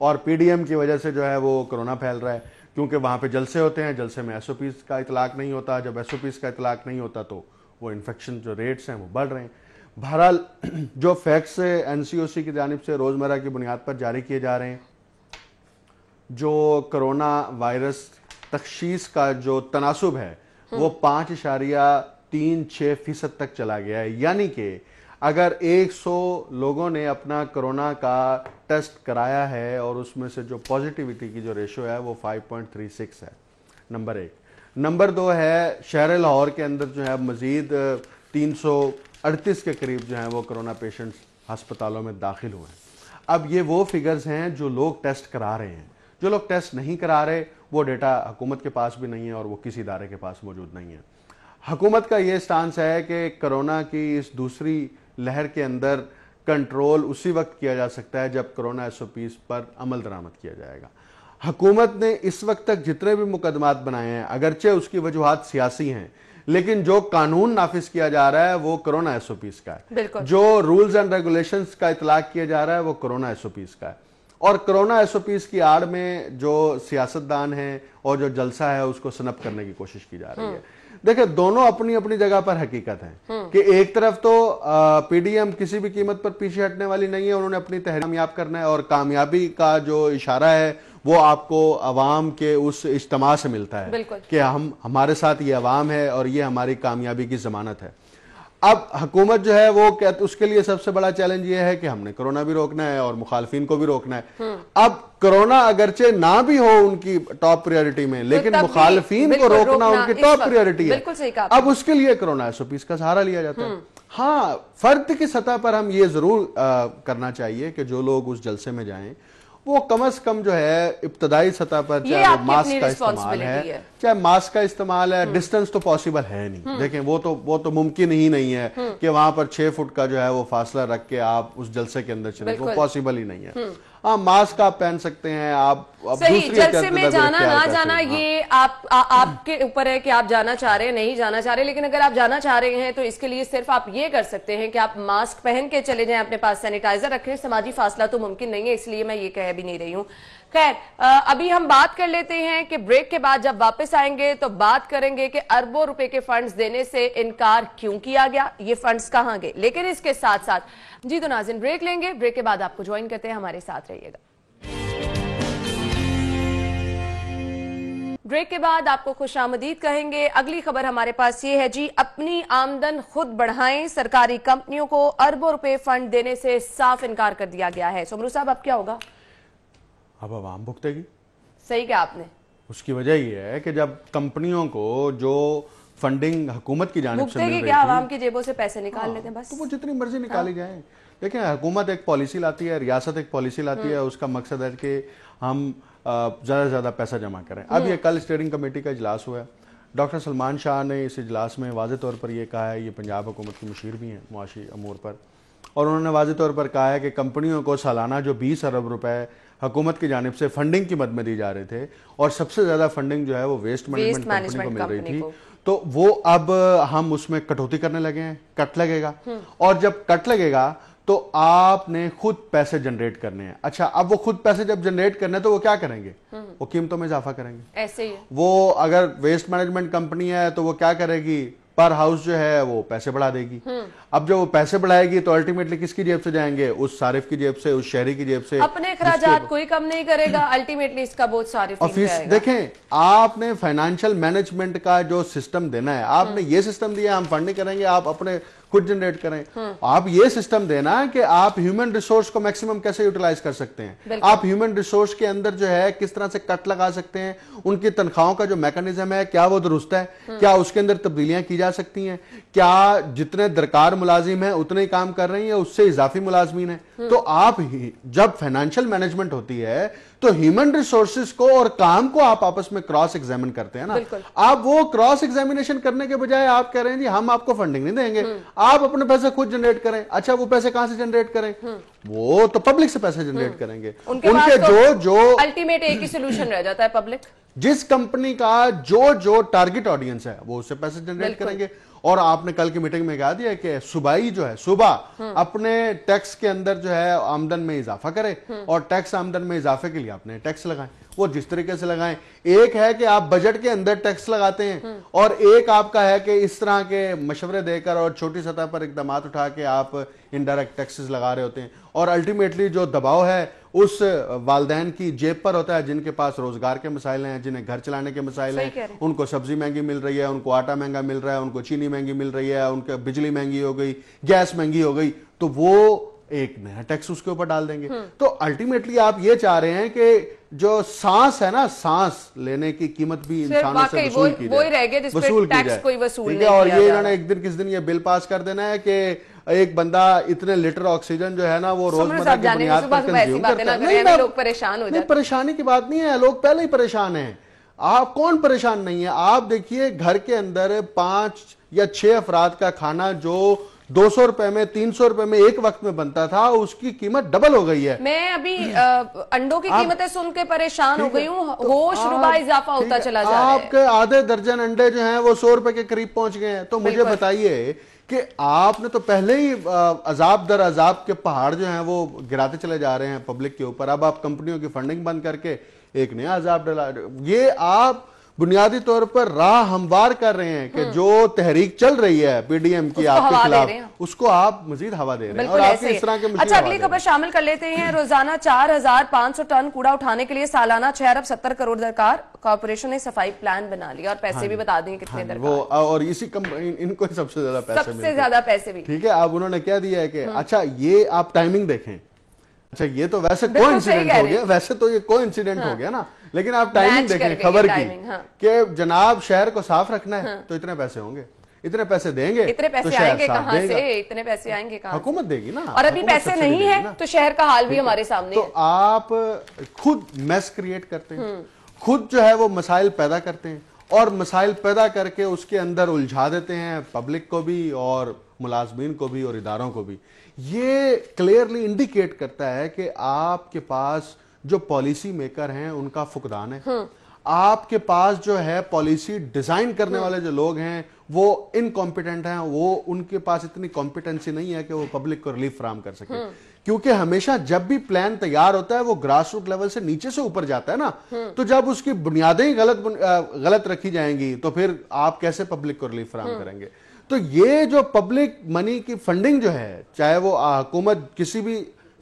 और पीडीएम की वजह से जो है वो कोरोना फैल रहा है, क्योंकि वहां पे जलसे होते हैं, जलसे में एसओपी का इतलाक नहीं होता, जब एसओपी का इतलाक नहीं होता तो वो इन्फेक्शन जो रेट्स हैं वो बढ़ रहे हैं। बहरहाल जो फैक्ट्स एनसीओसी की जानिब से रोजमर्रा की बुनियाद पर जारी किए जा रहे हैं, जो कोरोना वायरस तखशीस का जो तनासुब है वो 5.36% तक चला गया है। यानी कि अगर 100 लोगों ने अपना कोरोना का टेस्ट कराया है और उसमें से जो पॉजिटिविटी की जो रेशो है वो 5.36 है, नंबर 1। नंबर 2 है शहर लाहौर के अंदर जो है मजीद 338 के करीब जो है वो कोरोना पेशेंट्स अस्पतालों में दाखिल हुए हैं। अब ये वो फिगर्स हैं जो लोग टेस्ट करा रहे हैं, जो लोग टेस्ट नहीं करा रहे वो डेटा हुकूमत के पास भी नहीं है और वो किसी इदारे के पास मौजूद नहीं है। हुकूमत का ये स्टांस है कि कोरोना की इस दूसरी लहर के अंदर कंट्रोल उसी वक्त किया जा सकता है जब कोरोना एसओपीज पर अमल दरामद किया जाएगा। हुकूमत ने इस वक्त तक जितने भी मुकदमात बनाए हैं, अगरचे उसकी वजूहात सियासी हैं, लेकिन जो कानून नाफिज किया जा रहा है वो कोरोना एसओपीज का है, जो रूल्स एंड रेगुलेशंस का इतलाक किया जा रहा है वो कोरोना एसओपीज का है। और कोरोना एसओपीज की आड़ में जो सियासतदान है और जो जलसा है उसको सनप करने की कोशिश की जा रही है। देखिए, दोनों अपनी अपनी जगह पर हकीकत है कि एक तरफ तो पीडीएम किसी भी कीमत पर पीछे हटने वाली नहीं है, उन्होंने अपनी तहरीक कामयाब करना है और कामयाबी का जो इशारा है वो आपको अवाम के उस इज्तिमा से मिलता है बिल्कुल। कि हमारे साथ ये अवाम है और ये हमारी कामयाबी की जमानत है। अब हुकूमत जो है वो कहते, उसके लिए सबसे बड़ा चैलेंज ये है कि हमने कोरोना भी रोकना है और मुखालफिन को भी रोकना है। अब कोरोना अगरचे ना भी हो उनकी टॉप प्रायोरिटी में, लेकिन मुखालफिन को रोकना उनकी टॉप प्रायोरिटी है। अब उसके लिए कोरोना SOPs का सहारा लिया जाता है। हाँ, फर्द की सतह पर हम ये जरूर करना चाहिए कि जो लोग उस जलसे में जाएं वो कम से कम जो है इब्तदाई सतह पर, चाहे वो मास्क का इस्तेमाल है, चाहे मास्क का इस्तेमाल है, डिस्टेंस तो पॉसिबल है नहीं। देखें वो तो मुमकिन ही नहीं है कि वहां पर 6 फुट का जो है वो फासला रख के आप उस जलसे के अंदर चले, वो पॉसिबल ही नहीं है। हाँ, मास्क आप पहन सकते हैं, आप सही, जलसे में जाना ना जाना ये आपके ऊपर है कि आप जाना चाह रहे हैं नहीं जाना चाह रहे, लेकिन अगर आप जाना चाह रहे हैं तो इसके लिए सिर्फ आप ये कर सकते हैं कि आप मास्क पहन के चले जाएं, अपने पास सैनिटाइजर रखें। समाजी फासला तो मुमकिन नहीं है, इसलिए मैं ये कह भी नहीं रही हूं। खैर, अभी हम बात कर लेते हैं कि ब्रेक के बाद जब वापस आएंगे तो बात करेंगे कि अरबों रुपए के फंड्स देने से इनकार क्यों किया गया, ये फंड्स कहां गए। लेकिन इसके साथ साथ जी तो नाज़रीन ब्रेक लेंगे, ब्रेक के बाद आपको ज्वाइन करते हैं, हमारे साथ रहिएगा। ब्रेक के बाद आपको खुशामदीद कहेंगे। अगली खबर हमारे पास ये है जी, अपनी आमदन खुद बढ़ाएं, सरकारी कंपनियों को अरबों रुपए फंड देने से साफ इनकार कर दिया गया है। सुमरू साहब, अब क्या होगा? अब आवाम भुगतेगी। सही क्या आपने? उसकी वजह ये है कि जब कंपनियों को जो फंडिंग हुकूमत की जानिब से मिल रही थी, क्या आवाम की जेबों से पैसे निकाल लेते हैं बस, तो वो जितनी मर्जी निकाली जाए। देखिए, हुकूमत एक पॉलिसी लाती है, रियासत एक पॉलिसी लाती है, उसका मकसद है कि हम ज्यादा से ज्यादा पैसा जमा करें। अब ये कल स्टीयरिंग कमेटी का इजलास हुआ है। डॉक्टर सलमान शाह ने इस इजलास में वाज़ेह तौर पर यह कहा है, ये पंजाब हुकूमत के मुशीर भी हैं मुआशी अमूर पर, और उन्होंने वाज़ेह तौर पर कहा है कि कंपनियों को सालाना जो 20 अरब रुपए हुकूमत की जानिब से फंडिंग की मद में दी जा रहे थे, और सबसे ज्यादा फंडिंग जो है वो वेस्ट मैनेजमेंट कंपनी को मिल रही थी, तो वो अब हम उसमें कटौती करने लगे हैं, कट लगेगा। और जब कट लगेगा तो आपने खुद पैसे जनरेट करने हैं। अच्छा, अब वो खुद पैसे जब जनरेट करने हैं तो वो क्या करेंगे? वो कीमतों में इजाफा करेंगे। ऐसे ही वो अगर वेस्ट मैनेजमेंट कंपनी है तो वो क्या करेगी? पर हाउस जो है वो पैसे बढ़ा देगी। अब जब वो पैसे बढ़ाएगी तो अल्टीमेटली किसकी जेब से जाएंगे? उस सारिफ की जेब से, उस शहरी की जेब से। अपने खर्चात कोई कम नहीं करेगा, अल्टीमेटली इसका बहुत सारिफ ऑफिस। देखें, आपने फाइनेंशियल मैनेजमेंट का जो सिस्टम देना है, आपने ये सिस्टम दिया हम फंड नहीं करेंगे, आप अपने खुद जनरेट करें। आप ये सिस्टम देना कि आप ह्यूमन रिसोर्स को मैक्सिमम कैसे यूटिलाइज कर सकते हैं, आप ह्यूमन रिसोर्स के अंदर जो है किस तरह से कट लगा सकते हैं, उनकी तनख्वाहों का जो मैकेनिज्म है क्या वो दुरुस्त है, क्या उसके अंदर तब्दीलियां की जा सकती हैं, क्या जितने दरकार मुलाजिम है उतने ही काम कर रही है, उससे इजाफी मुलाजमीन है। तो आप जब फाइनेंशियल मैनेजमेंट होती है तो ह्यूमन रिसोर्सेज को और काम को आप आपस में क्रॉस एग्जामिन करते हैं ना। आप वो क्रॉस एग्जामिनेशन करने के बजाय आप कह रहे हैं जी हम आपको फंडिंग नहीं देंगे, आप अपने पैसे खुद जनरेट करें। अच्छा, वो पैसे कहां से जनरेट करें? वो तो पब्लिक से पैसे जनरेट करेंगे। उनके जो अल्टीमेट एक ही सोल्यूशन रह जाता है, पब्लिक। जिस कंपनी का जो टारगेट ऑडियंस है वो उससे पैसे जनरेट करेंगे। और आपने कल की मीटिंग में कहा दिया कि सुबाई जो है सुबह अपने टैक्स के अंदर जो है आमदन में इजाफा करे, और टैक्स आमदन में इजाफे के लिए अपने टैक्स लगाएं। वो जिस तरीके से लगाएं, एक है कि आप बजट के अंदर टैक्स लगाते हैं, और एक आपका है कि इस तरह के मशवरे देकर और छोटी सतह पर इकदाम उठा के आप इनडायरेक्ट टैक्सेस लगा रहे होते हैं। और अल्टीमेटली जो दबाव है उस वालदैन की जेब पर होता है जिनके पास रोजगार के मसाइल हैं, जिन्हें घर चलाने के मसाइल हैं। उनको सब्जी महंगी मिल रही है, उनको आटा महंगा मिल रहा है, उनको चीनी महंगी मिल रही है, उनके बिजली महंगी हो गई, गैस महंगी हो गई, तो वो एक नया टैक्स उसके ऊपर डाल देंगे। तो अल्टीमेटली आप ये चाह रहे हैं कि जो सांस है ना, सांस लेने की कीमत भी इंसानों से वसूल की जाए, वसूल की जाए। ठीक है, और ये इन्होंने एक दिन किस दिन ये बिल पास कर देना है कि एक बंदा इतने लीटर ऑक्सीजन जो है ना वो रोजमर्रा की बुनियाद पर कंज्यूम करता है। लोग परेशान हो जाते हैं। परेशानी की बात नहीं है, लोग पहले ही परेशान हैं। आप कौन परेशान नहीं है? आप देखिए, घर के अंदर 5 या 6 अफराद का खाना जो 200 रुपए में, 300 रुपए में एक वक्त में बनता था, उसकी कीमत डबल हो गई है। मैं अभी अंडों की कीमतें सुन के परेशान हो गई हूँ, होश रुबा इजाफा होता चला जा रहा है। आपके आधे दर्जन अंडे जो हैं वो 100 रुपए के करीब पहुंच गए हैं। तो मुझे बताइए कि आपने तो पहले ही अजाब दर अजाब के पहाड़ जो हैं वो गिराते चले जा रहे हैं पब्लिक के ऊपर। अब आप कंपनियों की फंडिंग बंद करके एक नया अजाब डला। ये आप बुनियादी तौर पर राह हमवार कर रहे हैं कि जो तहरीक चल रही है पीडीएम की आपके खिलाफ, उसको आप मजीद हवा दे रहे हैं और आपकी इस तरह के। अच्छा, अगली खबर शामिल कर लेते हैं। रोजाना 4500 टन कूड़ा उठाने के लिए सालाना 6 अरब 70 करोड़ दरकार। कॉर्पोरेशन ने सफाई प्लान बना लिया और पैसे भी बता देंगे कितने दरकार। वो और इसी इनको सबसे ज्यादा पैसे भी ठीक है। अब उन्होंने क्या दिया है कि अच्छा ये आप टाइमिंग देखें। अच्छा ये तो वैसे कोइंसिडेंट हो गया, वैसे तो ये कोइंसिडेंट हो गया ना, लेकिन आप टाइमिंग देखें खबर की कि जनाब शहर को साफ रखना है तो इतने पैसे होंगे, इतने पैसे देंगे, इतने पैसे तो आएंगे कहां से, इतने पैसे आएंगे कहां? हुकूमत देगी ना। और अभी पैसे नहीं है तो शहर का हाल भी हमारे सामने तो आप खुद मैस क्रिएट करते हैं, खुद जो है वो मसाइल पैदा करते हैं और मसाइल पैदा करके उसके अंदर उलझा देते हैं पब्लिक को भी और मुलाजमीन को भी और इदारों को भी। ये क्लियरली इंडिकेट करता है कि आपके पास जो पॉलिसी मेकर हैं उनका फुकदान है। आपके पास जो है पॉलिसी डिजाइन करने वाले जो लोग हैं वो इनकॉम्पिटेंट हैं, वो उनके पास इतनी कॉम्पिटेंसी नहीं है कि वो पब्लिक को रिलीफ फराहम कर सके। क्योंकि हमेशा जब भी प्लान तैयार होता है वो ग्रास रूट लेवल से नीचे से ऊपर जाता है ना, तो जब उसकी बुनियादें ही गलत रखी जाएंगी तो फिर आप कैसे पब्लिक को रिलीफ फराहम करेंगे। तो ये जो पब्लिक मनी की फंडिंग जो है, चाहे वो हुकूमत किसी भी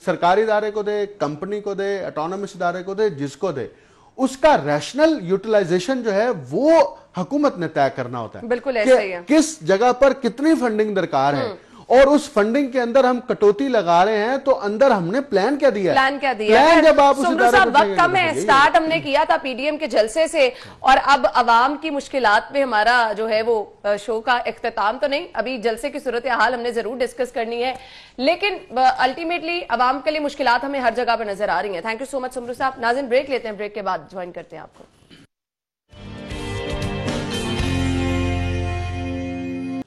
सरकारी इदारे को दे, कंपनी को दे, ऑटोनमस इदारे को दे, जिसको दे, उसका रैशनल यूटिलाइजेशन जो है वो हुकूमत ने तय करना होता है। बिल्कुल ऐसा ही है। किस जगह पर कितनी फंडिंग दरकार है और उस फंडिंग के अंदर हम कटौती लगा रहे हैं तो अंदर हमने प्लान क्या दिया, प्लान जब आप उस वक्त कम है। स्टार्ट हमने किया था पीडीएम के जलसे से और अब अवाम की मुश्किलात पे हमारा जो है वो शो का इख्तिताम तो नहीं, अभी जलसे की सूरत हाल हमने जरूर डिस्कस करनी है, लेकिन अल्टीमेटली अवाम के लिए मुश्किलात हमें हर जगह पर नजर आ रही है। Thank you so much Soomro साहब। नाज़रीन ब्रेक लेते हैं, ब्रेक के बाद ज्वाइन करते हैं आपको।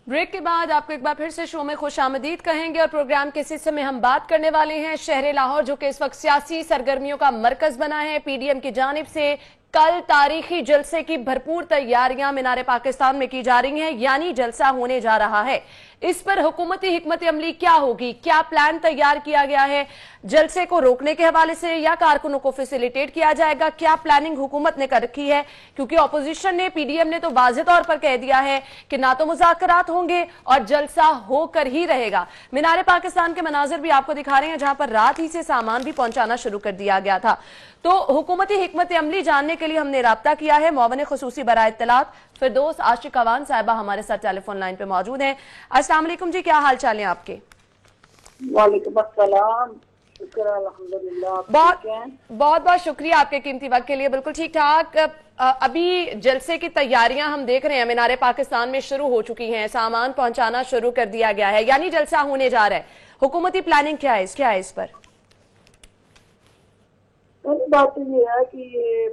ब्रेक के बाद आपको एक बार फिर से शो में खुशामदीद कहेंगे और प्रोग्राम के इस हिस्से में हम बात करने वाले हैं शहर लाहौर जो कि इस वक्त सियासी सरगर्मियों का मरकज बना है। पीडीएम की जानिब से कल तारीखी जलसे की भरपूर तैयारियां मीनार पाकिस्तान में की जा रही हैं, यानी जलसा होने जा रहा है। इस पर हुकूमती हिकमत अमली क्या होगी, क्या प्लान तैयार किया गया है, जलसे को रोकने के हवाले से या कारकुनों को फैसिलिटेट किया जाएगा, क्या प्लानिंग हुकूमत ने कर रखी है? क्योंकि ऑपोजिशन ने, पीडीएम ने तो वाज़ेह तौर पर कह दिया है कि ना तो मुज़ाकरात होंगे और जलसा होकर ही रहेगा। मीनार पाकिस्तान के मनाजिर भी आपको दिखा रहे हैं जहां पर रात ही से सामान भी पहुंचाना शुरू कर दिया गया था। तो हुकूमती हिकमत अमली जानने के लिए हमने राब्ता किया है। मुआविन खुसूसी बराए इत्तलात फिरदौस आशिक अवान साहिबा हमारे साथ टेलीफोन लाइन पे मौजूद हैं। अस्सलाम वालेकुम जी, क्या हाल चाल है आपके? वालेकुम अस्सलाम, शुक्र अल्हम्दुलिल्लाह। बहुत बहुत शुक्रिया आपके कीमती वक्त के लिए। बिल्कुल ठीक ठाक। अभी जलसे की तैयारियां हम देख रहे हैं मीनार पाकिस्तान में शुरू हो चुकी हैं, सामान पहुंचाना शुरू कर दिया गया है, यानी जलसा होने जा रहा है। हुकूमती प्लानिंग क्या है इस पर? पहली बात तो ये है कि ये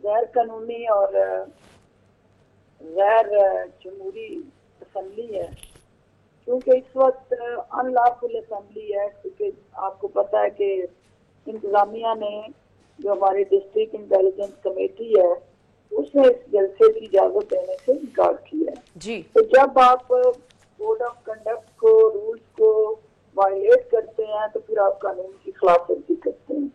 गैर कानूनी और गैर जमहूरी असम्बली है, क्योंकि इस वक्त अनलॉफुल असम्बली है। क्योंकि आपको पता है कि इंतजामिया ने, जो हमारी डिस्ट्रिक्ट इंटेलिजेंस कमेटी है, उसने इस जलसे की इजाजत देने से इनकार किया है जी। तो जब आप कोड ऑफ कंडक्ट को, रूल्स को वायलेट करते हैं तो फिर आप कानून की खिलाफ वर्जी करते हैं।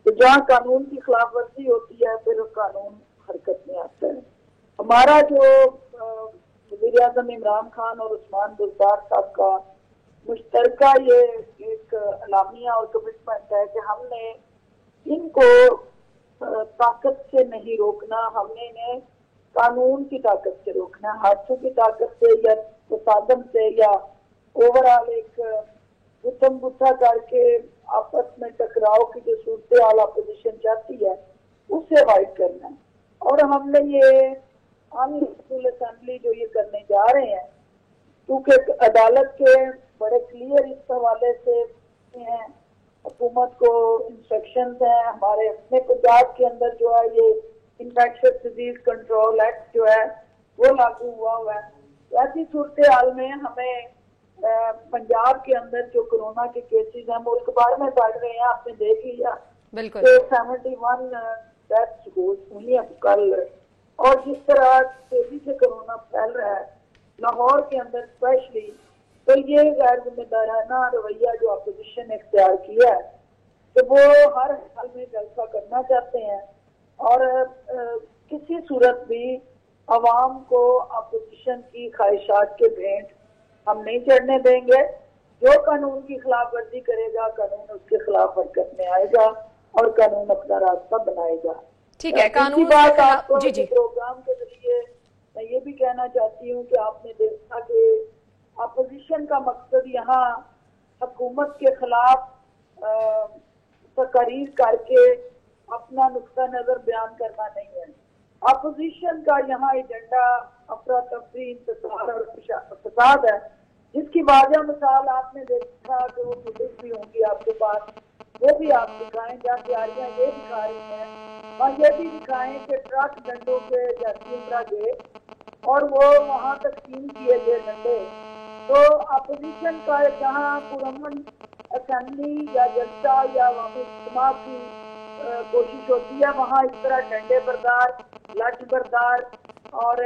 तो जहाँ कानून की खिलाफ वर्जी होती है फिर कानून हरकत में आता है। हमारा जो वज़ीर आज़म इमरान खान और उस्मान बुज़दार साहब का मुश्तरका ये एक अलामिया और कमिटमेंट है कि हमने इनको ताकत से नहीं रोकना, हमने इन्हें कानून की ताकत से रोकना, हाथों की ताकत से या तसादम से या ओवरऑल एक गुत्थम गुत्था करके आपस में टकराव की जो सूरत हाल अपोजिशन चाहती है उससे अवॉइड करना है। और हमने ये अनलॉफुल असेंबली जो ये करने जा रहे हैं, क्योंकि अदालत के बड़े क्लियर इस हवाले से हैं, हुकूमत को इंस्ट्रक्शंस हैं। हमारे अपने पंजाब के अंदर जो है ये इन्फेक्शियस डिजीज कंट्रोल एक्ट जो है वो लागू हुआ है। ऐसी सूरत हाल में हमें पंजाब के अंदर जो कोरोना के केसेस हैं मुल्क भर में बढ़ रहे हैं, आपने देख लिया बिल्कुल 71 डेथ्स हुई है कल। और जिस तरह तेजी से कोरोना फैल रहा है लाहौर के अंदर स्पेशली, तो ये गैर जिम्मेदाराना रवैया जो अपोजिशन ने इख्तियार किया है तो वो हर हाल में जलसा करना चाहते हैं। और किसी सूरत भी अवाम को अपोजिशन की ख्वाहिशात के भेंट हम नहीं चढ़ने देंगे। जो कानून की खिलाफ वर्जी करेगा, कानून उसके खिलाफ हरकत में आएगा और कानून अपना रास्ता बनाएगा। ठीक है, कानून बात के खिलाफ आपको जी जी प्रोग्राम के जरिए मैं ये भी कहना चाहती हूँ कि आपने देखा कि अपोजिशन का मकसद यहाँ हुकूमत के खिलाफ तकरीर करके अपना नुक्ता नजर बयान करना नहीं है। अपोजिशन का यहाँ एजेंडा अफरा तफरी, इंतजार और फसाद है, जिसकी वाजह मिसाल आपने देखा कि वो पुलिस भी होंगी आपके पास, वो भी आप दिखाएं। जहाँ तैयारियां ये दिखा रही हैं और ये भी दिखाएं कि ट्रक डंडों के जैसी उतरा गए और वो वहाँ तकसीम किए गए डंडे। तो अपोजिशन का जहाँ पुरअमन असेंबली या जलसा या इज्तिमा की कोशिश होती है, वहाँ इस तरह डंडे बरदार, लाठी बरदार और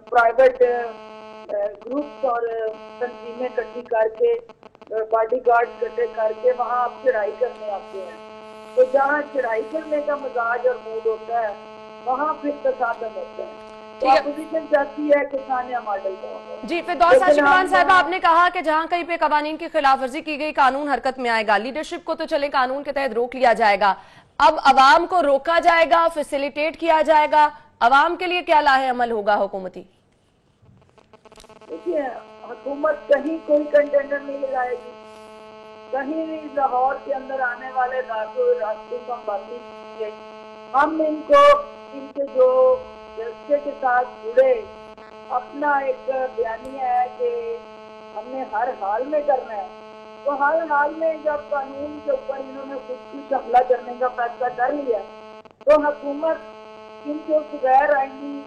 प्राइवेट ग्रुप्स और तंजीमें इकट्ठी करके, बॉडी गार्ड इकट्ठे करके वहाँ आप चढ़ाई करने आते हैं। तो जहाँ चढ़ाई करने का मिजाज और मूड होता है, वहाँ फिर तसादम होता है। तो अपोजिशन चाहती है कि सानिया मॉडल का हो। जी, फिरदौस आशिकबान साहिबा, आपने कहा कि जहां कहीं पे कवानीन की खिलाफ वर्जी की गई, कानून हरकत में आएगा। लीडरशिप को तो चले कानून के तहत रोक लिया जाएगा, अब अवाम को रोका जाएगा, फैसिलिटेट किया जाएगा। अवाम के लिए क्या लाहे अमल होगा हुकूमती? देखिए, हुकूमत कहीं कोई कंटेनर नहीं लगाएगी, कहीं लाहौर के अंदर आने वाले रास्तों का बंद नहीं कीजिए। हम इनके जो जलसे के साथ जुड़े अपना एक बयानिया है कि हमने हर हाल में करना है। तो हर हाल में जब कानून के ऊपर इन्होंने खुद कुछ हमला करने का फैसला कर लिया, तो हुकूमत इनके उस गैर आईनी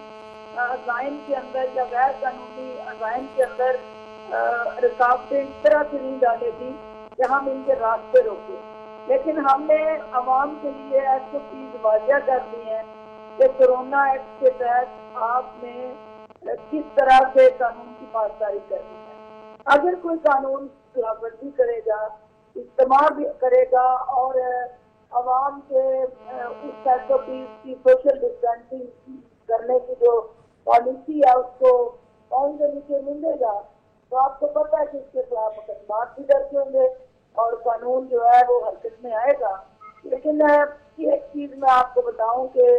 अज़ाइम के अंदर या गैर कानूनी अज़ाइम के अंदर रुकावटें इस तरह से नहीं डालेगी कि हम इनके रास्ते रोके। लेकिन हमने अवाम के लिए SOPs वाज़िया कर दी हैं कि कोरोना एक्ट के तहत आपने किस तरह से कानून की पासदारी करनी है। अगर कोई कानून खिलाफवर्जी करेगा, इस्तेमाल भी करेगा और अवाम के उस SOPs की सोशल डिस्टेंसिंग करने की जो पॉलिसी है उसको कौन के नीचे मिलेगा, तो आपको पता है कि इसके खिलाफ मुकदमात भी दर्ज होंगे और कानून जो है वो हरकत में आएगा। लेकिन एक चीज मैं आपको बताऊं कि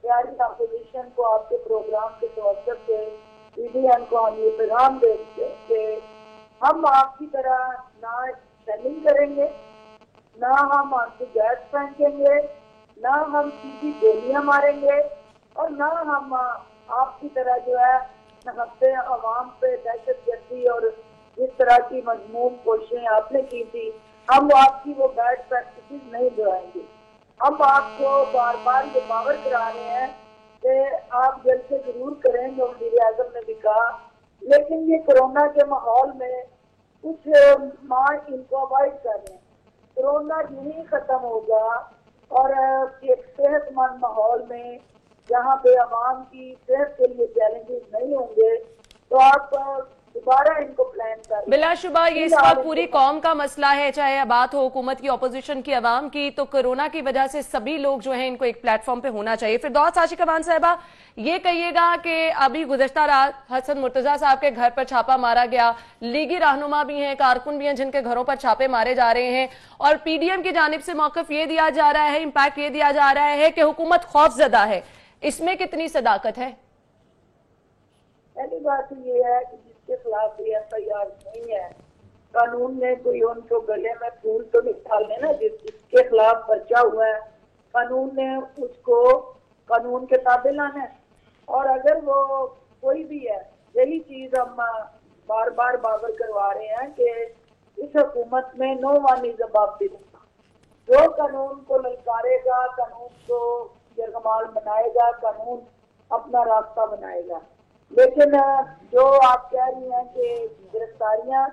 प्यारी अपोजिशन को आपके प्रोग्राम के तवज्जुह से PDM को हम ये पैगाम देते हैं कि हम आपकी तरह ना शेलिंग करेंगे, ना हम आपको गैस फेंकेंगे, ना हम सीधी गोलियां मारेंगे और ना हम आपकी तरह जो है हफ्ते अवाम पे दहशतगर्दी और इस तरह की मजमूम कोशिशें आपने की थी, हम आपकी वो बैड प्रैक्टिस नहीं दोहराएंगे। हम आपको बार बार ये पावर करा रहे हैं कि आप जल्द से जरूर करेंगे, वज़ीर आज़म ने भी कहा, लेकिन ये कोरोना के माहौल में कुछ माँ इनको अवॉइड कर रहे हैं। कोरोना यही खत्म होगा और एक सेहतमंद माहौल में जहाँ पे अवाम की सेहत के लिए चैलेंजेस नहीं होंगे, तो आप दोबारा इनको प्लान कर। बिलाशुबा ये इस वक्त पूरी कौम का मसला है, चाहे बात हो हुकूमत की, अपोजिशन की, अवाम की। तो कोरोना की वजह से सभी लोग जो हैं इनको एक प्लेटफॉर्म पे होना चाहिए। फिरदौस आशिकबान साहिबा, ये कहिएगा कि अभी गुज़श्ता रात हसन मुर्तजा साहब के घर पर छापा मारा गया, लीगी रहनुमा भी हैं, कारकुन भी हैं जिनके घरों पर छापे मारे जा रहे हैं और PDM की जानिब से मौक़िफ़ ये दिया जा रहा है, इम्पैक्ट ये दिया जा रहा है कि हुकूमत खौफजदा है। इसमें कितनी सदाकत है? पहली बात ये है कि जिसके खिलाफ FIR नहीं है, कानून ने कोई उनको गले में फूल तो नहीं डालने ना। जिसके खिलाफ पर्चा हुआ है, कानून ने उसको कानून के ताबे लाना है। और अगर वो कोई भी है, यही चीज हम बार बार बावर करवा रहे हैं कि इस हुकूमत में no one is above the law. जो कानून को ललकारेगा, कानून को यरगमाल बनाएगा, कानून अपना रास्ता बनाएगा। लेकिन जो आप कह रही हैं कि गिरफ्तारियां,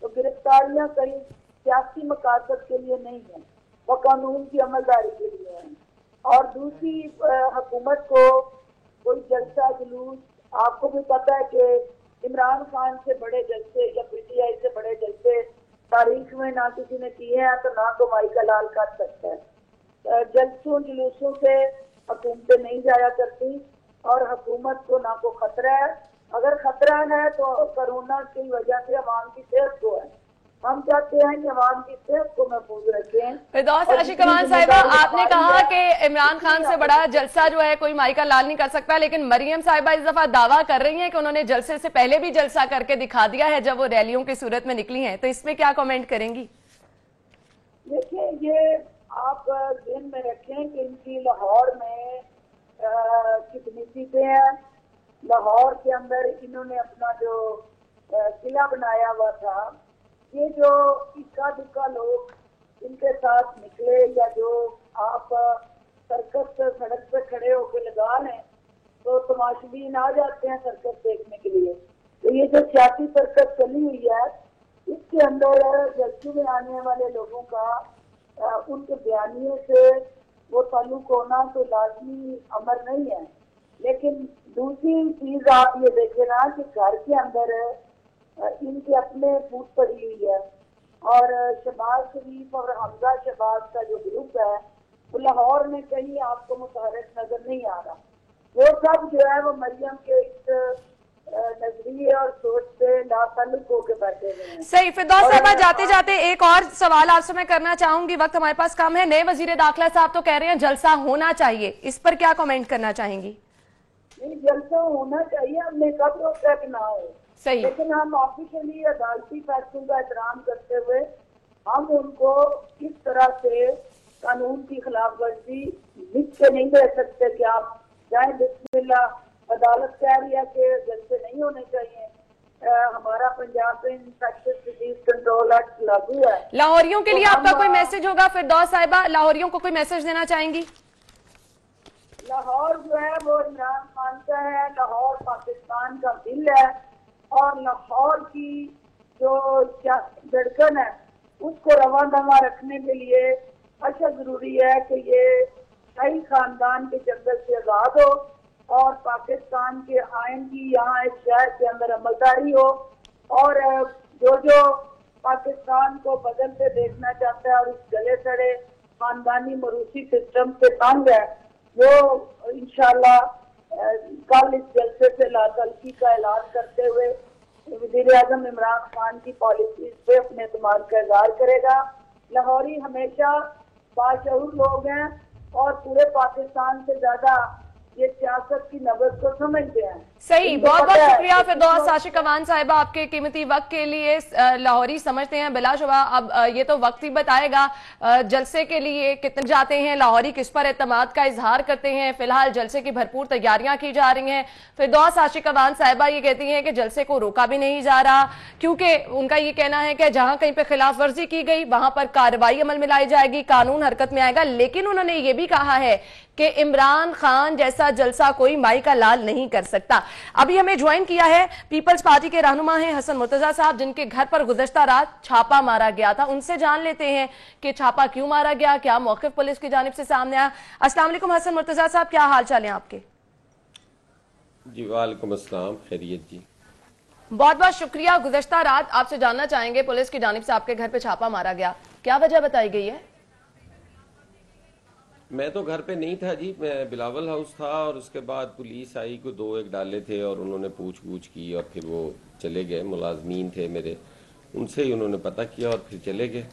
तो गिरफ्तारियां कहीं सियासी मकासद के लिए नहीं है, वो कानून की अमलदारी के लिए है। और दूसरी, हुकूमत को कोई जलसा जुलूस, आपको भी पता है कि इमरान खान से बड़े जलसे या PTI से बड़े जलसे तारीख में ना किसी ने किए हैं, तो ना तो माइकल लाल कर सकता है। जलसों जुलूसों से हुकूमतें नहीं जाया करती और हुकूमत को ना को खतरा है। अगर खतरा है तो कोरोना की वजह से अवाम की सेहत को है। हम चाहते हैं कि अवाम की सेहत को महफूज रखें। फिरदौस आशिक अमान साहिबा, आपने कहा कि इमरान खान से बड़ा जलसा जो है कोई माई का लाल नहीं कर सकता, लेकिन मरियम साहिबा इस दफा दावा कर रही हैं कि उन्होंने जलसे से पहले भी जलसा करके दिखा दिया है जब वो रैलियों की सूरत में निकली हैं, तो इसमें क्या कमेंट करेंगी? देखिए, ये आप ध्यान में रखें कि इनकी लाहौर में कितनी सीटें हैं। लाहौर के अंदर इन्होंने अपना जो किला बनाया हुआ था, ये जो इक्का दुक्का लोग इनके साथ निकले या जो आप सर्कस सड़क पे खड़े होकर लगा लें तो तमाशबीन आ जाते हैं सर्कस देखने के लिए। तो ये जो सियासी सर्कस चली हुई है, इसके अंदर जलसे में आने वाले लोगों का उनके बयानियों से वो ताल्लुक होना तो लाजमी अमर नहीं है। लेकिन दूसरी चीज आप ये देखें ना कि घर के अंदर इनके अपने फूट पड़ी हुई है और शहबाज शरीफ और हमजा शहबाज का जो ग्रुप है वो लाहौर में कहीं आपको मुतहरक नजर नहीं आ रहा। वो सब जो है वो मरियम के इस नजरिए और सोच से लाताल्लुक होकर बैठे हुए हैं। सही। फिरदौस साहबा, जाते जाते एक और सवाल आपसे मैं करना चाहूंगी, वक्त हमारे पास कम है। नए वजीर दाखिला साहब तो कह रहे हैं जलसा होना चाहिए, इस पर क्या कमेंट करना चाहेंगी? नहीं, जलसा होना चाहिए, हमने कब रोका कि ना हो। सही। लेकिन हम ऑफिशियली अदालती फैसलों का एहतराम करते हुए हम उनको इस तरह से कानून की खिलाफ वर्जी लिख के नहीं दे सकते कि आप जाए बिस्मिल्लाह, अदालत कह रही है कि जलसे नहीं होने चाहिए। हमारा पंजाब में इन्फेक्शियस डिजीज कंट्रोल एक्ट लागू है। लाहौरियों के लिए तो आपका कोई मैसेज होगा फिरदौस साहिबा? लाहौरियों को कोई मैसेज देना चाहेंगी? लाहौर जो है वो इमरान खान का है, लाहौर पाकिस्तान का दिल है और लाहौर की जो धड़कन है उसको रवा दवा रखने के लिए अच्छा जरूरी है कि ये शाही खानदान के जंगल से आजाद हो और पाकिस्तान के आइन की यहाँ इस शहर के अंदर अमलदारी हो और जो पाकिस्तान को बदलते देखना चाहता है और इस गले सड़े खानदानी मरूसी सिस्टम से तंग है, वो इंशाल्लाह कल इस जलसे से लातल्की का ऐलान करते हुए वज़ीर आज़म इमरान खान की पॉलिसीज पे अपने एतमाद का इज़हार करेगा। लाहौरी हमेशा बाशऊर लोग हैं और पूरे पाकिस्तान से ज्यादा ये सियासत की नब्ज को समझते हैं। सही। बहुत बहुत शुक्रिया फिरदौस आशिक अमान साहिबा आपके कीमती वक्त के लिए। लाहौरी समझते हैं बिलाशुबा, अब ये तो वक्त ही बताएगा जलसे के लिए कितने जाते हैं, लाहौरी किस पर एतमाद का इजहार करते हैं। फिलहाल जलसे की भरपूर तैयारियां की जा रही हैं। फिरदौस आशिक अमान साहिबा ये कहती हैं कि जलसे को रोका भी नहीं जा रहा, क्योंकि उनका ये कहना है कि जहां कहीं पर खिलाफ वर्जी की गई वहां पर कार्रवाई अमल में लाई जाएगी, कानून हरकत में आएगा। लेकिन उन्होंने ये भी कहा है कि इमरान खान जैसा जलसा कोई माई का लाल नहीं कर सकता। अभी हमें ज्वाइन किया है पीपल्स पार्टी के रहनुमा हैं हसन मुर्तजा साहब, जिनके घर पर गुज़श्ता रात छापा मारा गया था। उनसे जान लेते हैं कि छापा क्यों मारा गया, क्या मौक़िफ़ पुलिस की जानिब से सामने आया। अस्सलाम वालेकुम हसन मुर्तजा साहब, क्या हाल चाल है आपके? जी वालेकुम अस्सलाम, खैरियत जी। बहुत बहुत शुक्रिया। गुज़श्ता रात आपसे जानना चाहेंगे, पुलिस की जानिब से आपके घर पे छापा मारा गया, क्या वजह बताई गई है? मैं तो घर पे नहीं था जी, मैं बिलावल हाउस था और उसके बाद पुलिस आई को 2-1 डाले थे और उन्होंने पूछ की और फिर वो चले गए। मुलाजमीन थे मेरे, उनसे ही उन्होंने पता किया और फिर चले गए।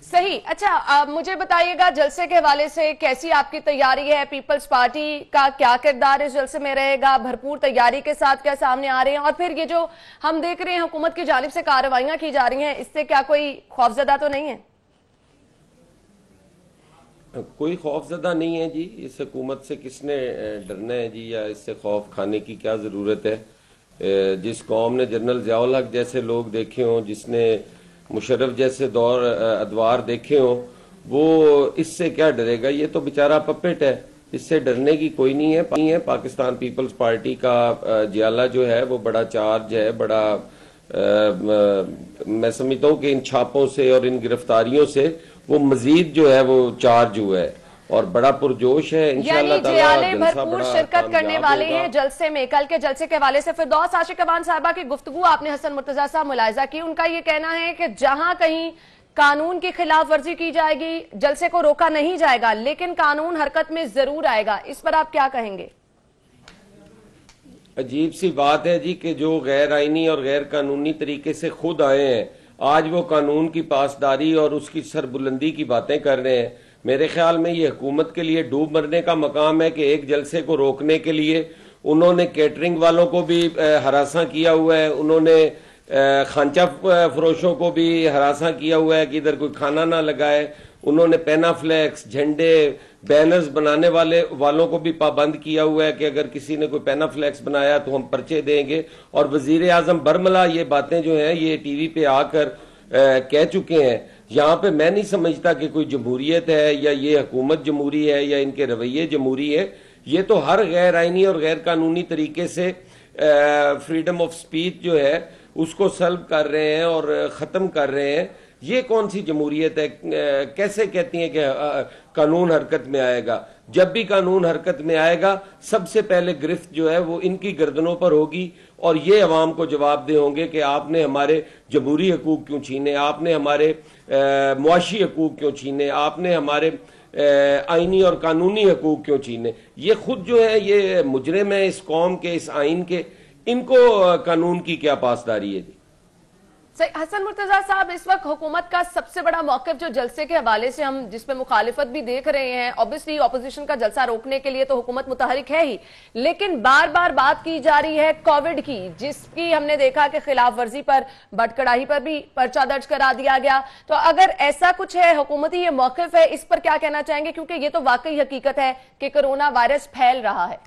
सही। अच्छा, मुझे बताइएगा जलसे के हवाले से कैसी आपकी तैयारी है? पीपल्स पार्टी का क्या किरदार इस जलसे में रहेगा? भरपूर तैयारी के साथ क्या सामने आ रहे हैं? और फिर ये जो हम देख रहे हैं हुकूमत की जानिब से कार्रवाइयां की जा रही हैं, इससे क्या कोई खौफजदा तो नहीं है? कोई खौफजदा नहीं है जी, इस हुकूमत से किसने डरना है जी, या इससे खौफ खाने की क्या ज़रूरत है। जिस कौम ने जनरल ज़ियाउल हक जैसे लोग देखे हों, जिसने मुशर्रफ जैसे दौर अदवार देखे हों, वो इससे क्या डरेगा। ये तो बेचारा पपेट है, इससे डरने की कोई नहीं है। पाकिस्तान पीपल्स पार्टी का जियाला जो है वो बड़ा चार्ज है, बड़ा मैं समझता हूँ कि इन छापों से और इन गिरफ्तारियों से वो मजीद जो है वो चार्ज हुआ है और बड़ा पुरजोश है। इंशाअल्लाह ताला भरपूर शिरकत करने वाले हैं जलसे में। कल के जलसे के हवाले से फिरदौस आशिक अमान साहिबा की गुफ्तगू आपने हसन मुर्तजा साहब मुलाहिजा की। उनका ये कहना है कि जहां कहीं कानून की खिलाफ वर्जी की जाएगी, जलसे को रोका नहीं जाएगा, लेकिन कानून हरकत में जरूर आएगा। इस पर आप क्या कहेंगे? अजीब सी बात है जी कि जो गैर आईनी और गैर कानूनी तरीके से खुद आए हैं, आज वो कानून की पासदारी और उसकी सरबुलंदी की बातें कर रहे हैं। मेरे ख्याल में ये हुकूमत के लिए डूब मरने का मकाम है कि एक जलसे को रोकने के लिए उन्होंने कैटरिंग वालों को भी हरासा किया हुआ है, उन्होंने खांचा फरोशों को भी हरासा किया हुआ है कि इधर कोई खाना ना लगाए, उन्होंने पेनाफ्लेक्स, झंडे, बैनर्स बनाने वालों को भी पाबंद किया हुआ है कि अगर किसी ने कोई पेनाफ्लेक्स बनाया तो हम पर्चे देंगे। और वजीर आजम बरमला ये बातें जो हैं ये टीवी पे आकर कह चुके हैं। यहाँ पे मैं नहीं समझता कि कोई जमहूरियत है या ये हुकूमत जमहूरी है या इनके रवैये जमहूरी है। ये तो हर गैर आईनी और गैर कानूनी तरीके से फ्रीडम ऑफ स्पीच जो है उसको सल्ब कर रहे हैं और खत्म कर रहे हैं। ये कौन सी जमहूरियत है? कैसे कहती हैं कि कानून हरकत में आएगा? जब भी कानून हरकत में आएगा सबसे पहले गिरफ्त जो है वो इनकी गर्दनों पर होगी और ये अवाम को जवाबदेह होंगे कि आपने हमारे जमहूरी हकूक क्यों छीने, आपने हमारे मुआशी हकूक क्यों छीने, आपने हमारे आईनी और कानूनी हकूक क्यों छीने। ये खुद जो है ये मुजरिम है इस कौम के, इस आइन के, इनको कानून की क्या पासदारी है जी? हसन मुर्तजा साहब, इस वक्त हुकूमत का सबसे बड़ा मौक़िफ़ जो जलसे के हवाले से हम जिसपे मुखालिफत भी देख रहे हैं, ऑब्वियसली ऑपोजिशन का जलसा रोकने के लिए तो हुकूमत मुतहरिक है ही, लेकिन बार बार बात की जा रही है कोविड की, जिसकी हमने देखा कि खिलाफ वर्जी पर बटकड़ाही पर भी पर्चा दर्ज करा दिया गया। तो अगर ऐसा कुछ है, हुकूमती ये मौक़िफ़ है, इस पर क्या कहना चाहेंगे? क्योंकि ये तो वाकई हकीकत है कि कोरोना वायरस फैल रहा है।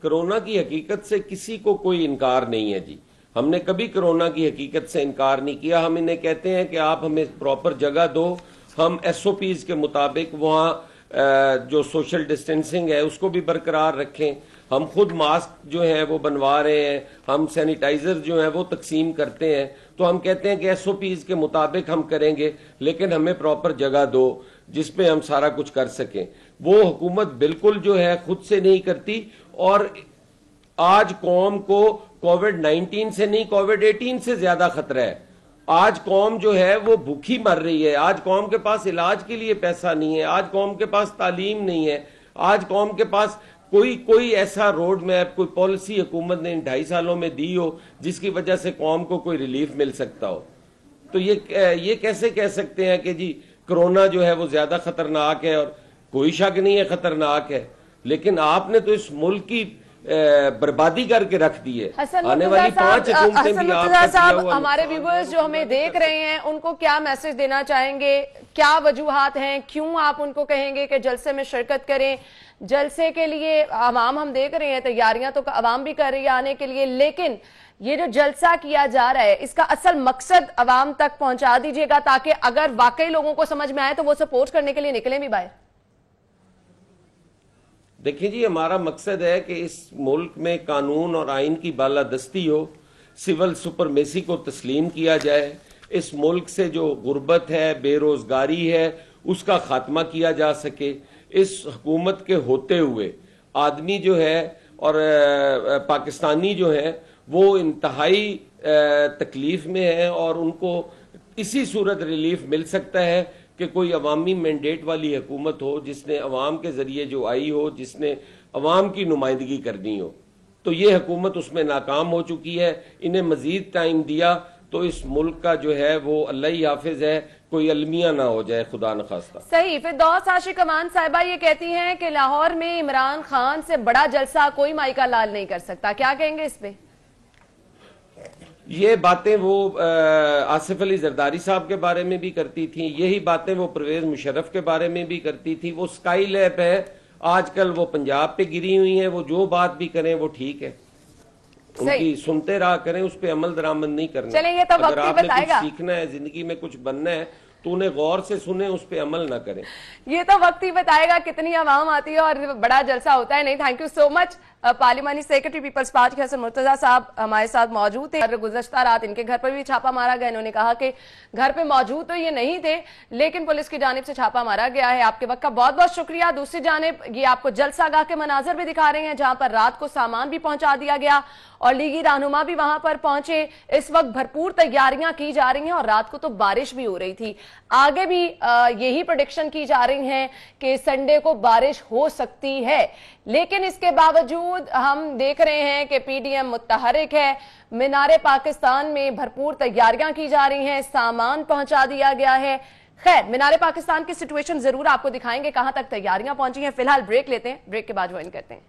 कोरोना की हकीकत से किसी को कोई इनकार नहीं है जी। हमने कभी कोरोना की हकीकत से इनकार नहीं किया। हम इन्हें कहते हैं कि आप हमें प्रॉपर जगह दो, हम SOPs के मुताबिक वहाँ जो सोशल डिस्टेंसिंग है उसको भी बरकरार रखें। हम खुद मास्क जो हैं वो बनवा रहे हैं, हम सैनिटाइजर जो हैं वो तकसीम करते हैं। तो हम कहते हैं कि SOPs के मुताबिक हम करेंगे, लेकिन हमें प्रॉपर जगह दो जिसपे हम सारा कुछ कर सकें। वो हुकूमत बिल्कुल जो है खुद से नहीं करती। और आज कौम को कोविड-19 से नहीं, कोविड-18 से ज्यादा खतरा है। आज कौम जो है वो भूखी मर रही है। आज कौम के पास इलाज के लिए पैसा नहीं है, आज कौम के पास तालीम नहीं है, आज कौम के पास कोई ऐसा रोड मैप, कोई पॉलिसी हुकूमत ने इन 2.5 सालों में दी हो जिसकी वजह से कौम को कोई रिलीफ मिल सकता हो। तो ये कैसे कह सकते हैं कि जी कोरोना जो है वो ज्यादा खतरनाक है? और कोई शक नहीं है खतरनाक है, लेकिन आपने तो इस मुल्क की बर्बादी करके रख दी है। आने वाली 5 हुकूमतें भी आप साहब, हमारे व्यूअर्स जो हमें देख रहे हैं उनको क्या मैसेज देना चाहेंगे? क्या वजूहात हैं, क्यों आप उनको कहेंगे कि जलसे में शिरकत करें? जलसे के लिए अवाम हम देख रहे हैं, तैयारियां तो अवाम भी कर रही है आने के लिए, लेकिन ये जो जलसा किया जा रहा है इसका असल मकसद अवाम तक पहुंचा दीजिएगा ताकि अगर वाकई लोगों को समझ में आए तो वो सपोर्ट करने के लिए निकले भी बाहर। देखिए जी, हमारा मकसद है कि इस मुल्क में कानून और आइन की बालादस्ती हो, सिविल सुपरमेसी को तस्लीम किया जाए, इस मुल्क से जो गुर्बत है, बेरोजगारी है, उसका खात्मा किया जा सके। इस हुकूमत के होते हुए आदमी जो है और पाकिस्तानी जो है वो इंतहाई तकलीफ में है और उनको इसी सूरत रिलीफ मिल सकता है कि कोई अवामी मैंडेट वाली हुकूमत हो जिसने अवाम के जरिए जो आई हो, जिसने अवाम की नुमाइंदगी करनी हो। तो ये हुकूमत उसमें नाकाम हो चुकी है। इन्हें मजीद टाइम दिया तो इस मुल्क का जो है वो अल्लाह ही हाफिज है, कोई अलमिया ना हो जाए, खुदा न खास्ता। सही। फिरदौस आशिक अमान साहिबा ये कहती हैं कि लाहौर में इमरान खान से बड़ा जलसा कोई माइका लाल नहीं कर सकता, क्या कहेंगे इस पे? ये बातें वो आसिफ अली जरदारी साहब के बारे में भी करती थी, यही बातें वो परवेज मुशर्रफ के बारे में भी करती थी। वो स्काई लैब है, आजकल वो पंजाब पे गिरी हुई है, वो जो बात भी करें वो ठीक है, उनकी सुनते रहा करें, उस पर अमल दरामद नहीं करना। चलिए, ये तो अगर आपने कुछ सीखना है, जिंदगी में कुछ बनना है तो उन्हें गौर से सुने, उस पर अमल ना करें। ये तो वक्त ही बताएगा कितनी आवाम आती है और बड़ा जलसा होता है। नहीं, थैंक यू सो मच पार्लिमानी secretary people's party Hasan Murtaza साहब हमारे साथ मौजूद थे। गुज़श्ता रात इनके घर पर भी छापा मारा गया। इन्होंने कहा कि घर पे मौजूद तो ये नहीं थे, लेकिन पुलिस की जानिब से छापा मारा गया है। आपके वक्त का बहुत बहुत शुक्रिया। दूसरी जानिब ये आपको जलसागाह के मनाजर भी दिखा रहे हैं, जहां पर रात को सामान भी पहुंचा दिया गया और लीगी रहनुमा भी वहां पर पहुंचे। इस वक्त भरपूर तैयारियां की जा रही हैं और रात को तो बारिश भी हो रही थी। आगे भी यही प्रेडिक्शन की जा रही है कि संडे को बारिश हो सकती है, लेकिन इसके बावजूद हम देख रहे हैं कि पीडीएम मुतहरिक है। मीनारे पाकिस्तान में भरपूर तैयारियां की जा रही हैं, सामान पहुंचा दिया गया है। खैर, मीनारे पाकिस्तान की सिचुएशन जरूर आपको दिखाएंगे, कहां तक तैयारियां पहुंची हैं। फिलहाल ब्रेक लेते हैं, ब्रेक के बाद ज्वाइन करते हैं।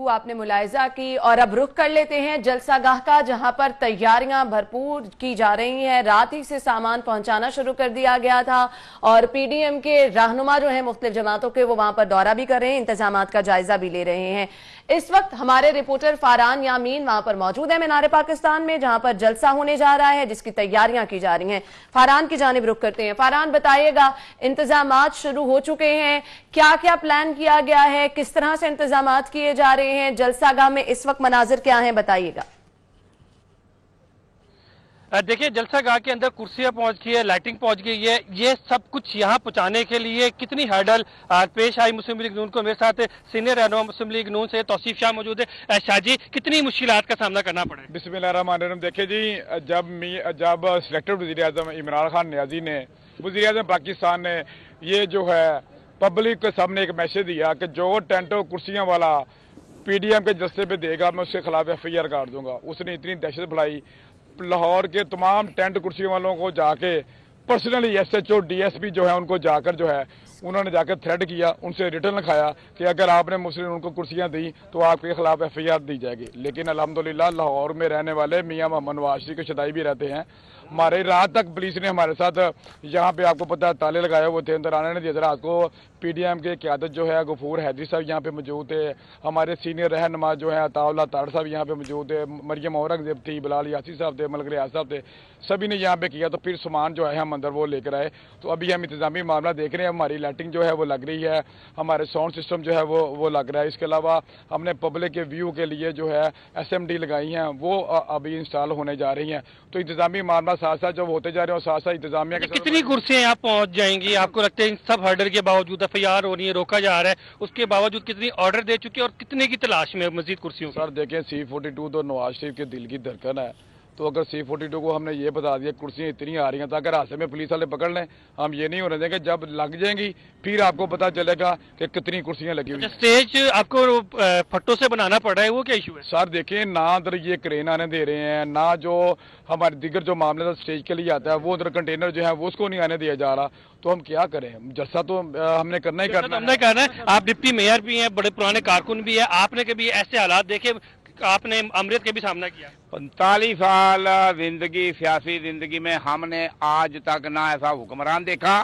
आपने मुलायजा की और अब रुख कर लेते हैं जलसागाह का, जहां पर तैयारियां भरपूर की जा रही हैं। रात ही से सामान पहुंचाना शुरू कर दिया गया था और पीडीएम के रहनुमा जो हैं मुख्तलिफ जमातों के, वो वहां पर दौरा भी कर रहे हैं, इंतजामात का जायजा भी ले रहे हैं। इस वक्त हमारे रिपोर्टर फारान यामीन वहां पर मौजूद है मीनारे पाकिस्तान में, जहां पर जलसा होने जा रहा है, जिसकी तैयारियां की जा रही हैं। फारान की जानिब रुख करते हैं। फारान, बताइएगा, इंतजामात शुरू हो चुके हैं, क्या क्या प्लान किया गया है, किस तरह से इंतजामात किए जा रहे हैं, जलसागाह में इस वक्त मनाजिर क्या हैं, बताइएगा। देखिए, जलसागाह के अंदर कुर्सियां पहुंच गई है, लाइटिंग पहुंच गई है। ये सब कुछ यहाँ पहुंचाने के लिए कितनी हर्डल पेश आई मुस्लिम लीग नून को। मेरे साथ सीनियर रहनुमा मुस्लिम लीग नून से तौसीफ शाह मौजूद है। शाह जी, कितनी मुश्किलात का सामना करना पड़ा? बिस्मिल्लाहिर्रहमानिर्रहीम। देखिए जी, जब सिलेक्टेड वज़ीर-ए-आज़म इमरान खान नियाज़ी ने, वज़ीर-ए-आज़म पाकिस्तान ने, ये जो है पब्लिक के सामने एक मैसेज दिया कि जो टेंट और कुर्सियां वाला पीडीएम के जस्ते पे देगा, मैं उसके खिलाफ FIR काट दूंगा। उसने इतनी दहशत बढ़ाई, लाहौर के तमाम टेंट कुर्सी वालों को जाके पर्सनली SHO DSP जो है उनको जाकर जो है उन्होंने जाकर थ्रेट किया, उनसे रिटर्न लिखाया कि अगर आपने मुस्लिम उनको कुर्सियां दी तो आपके खिलाफ FIR दी जाएगी। लेकिन अल्हम्दुलिल्लाह लाहौर में रहने वाले मियां मोहम्मद नवाज शरीफ के शदाई भी रहते हैं। हमारे रात तक पुलिस ने हमारे साथ यहाँ पे, आपको पता है, ताले लगाए हुए थे, अंदर आने नहीं दिया। रात को पीडीएम के क़यादत जो है गफूर हैदरी साहब यहाँ पे मौजूद थे, हमारे सीनियर रहनुमा जो है अताउल्लाह ताड़ साहब यहाँ पे मौजूद थे, मरियम औरंगजेब थी, बिलाल यासी साहब थे, मलक रियाज साहब थे, सभी ने यहाँ पे किया। तो फिर सामान जो है हम अंदर वो लेकर आए। तो अभी हम इंतजामी मामला देख रहे हैं। हमारी लाइटिंग जो है वो लग रही है, हमारे साउंड सिस्टम जो है वो लग रहा है। इसके अलावा हमने पब्लिक के व्यू के लिए जो है SMD लगाई हैं, वो अभी इंस्टॉल होने जा रही हैं। तो इंतजामी मामला साथ साथ जब होते जा रहे हैं और साथ साथ इंतजामिया के कितनी कुर्सियां यहाँ पहुंच जाएंगी? आपको लगता है इन सब हर्डर के बावजूद FIR हो रही है, रोका जा रहा है, उसके बावजूद कितनी ऑर्डर दे चुके हैं और कितने की तलाश में मजीद कुर्सियों? सर देखें, C42 तो नवाज शरीफ के दिल की धड़कन है। तो अगर C42 को हमने ये बता दिया कुर्सियां इतनी आ रही हैं, तो अगर हादसे में पुलिस वाले पकड़ लें, हम ये नहीं होने देंगे। जब लग जाएंगी फिर आपको पता चलेगा कि कितनी कुर्सियां लगी हुई। स्टेज आपको फट्टों से बनाना पड़ रहा है, वो क्या इशू है? सर देखिए, ना अंदर ये क्रेन आने दे रहे हैं, ना जो हमारे दिगर जो मामले स्टेज के लिए आता है वो अंदर कंटेनर जो है वो उसको नहीं आने दिया जा रहा। तो हम क्या करें, जलसा तो हमने करना ही करना है। आप डिप्टी मेयर भी हैं, बड़े पुराने कारकुन भी है, आपने कभी ऐसे हालात देखे? आपने अमृत के भी सामना किया। 45 साल जिंदगी, सियासी जिंदगी में हमने आज तक ना ऐसा हुक्मरान देखा,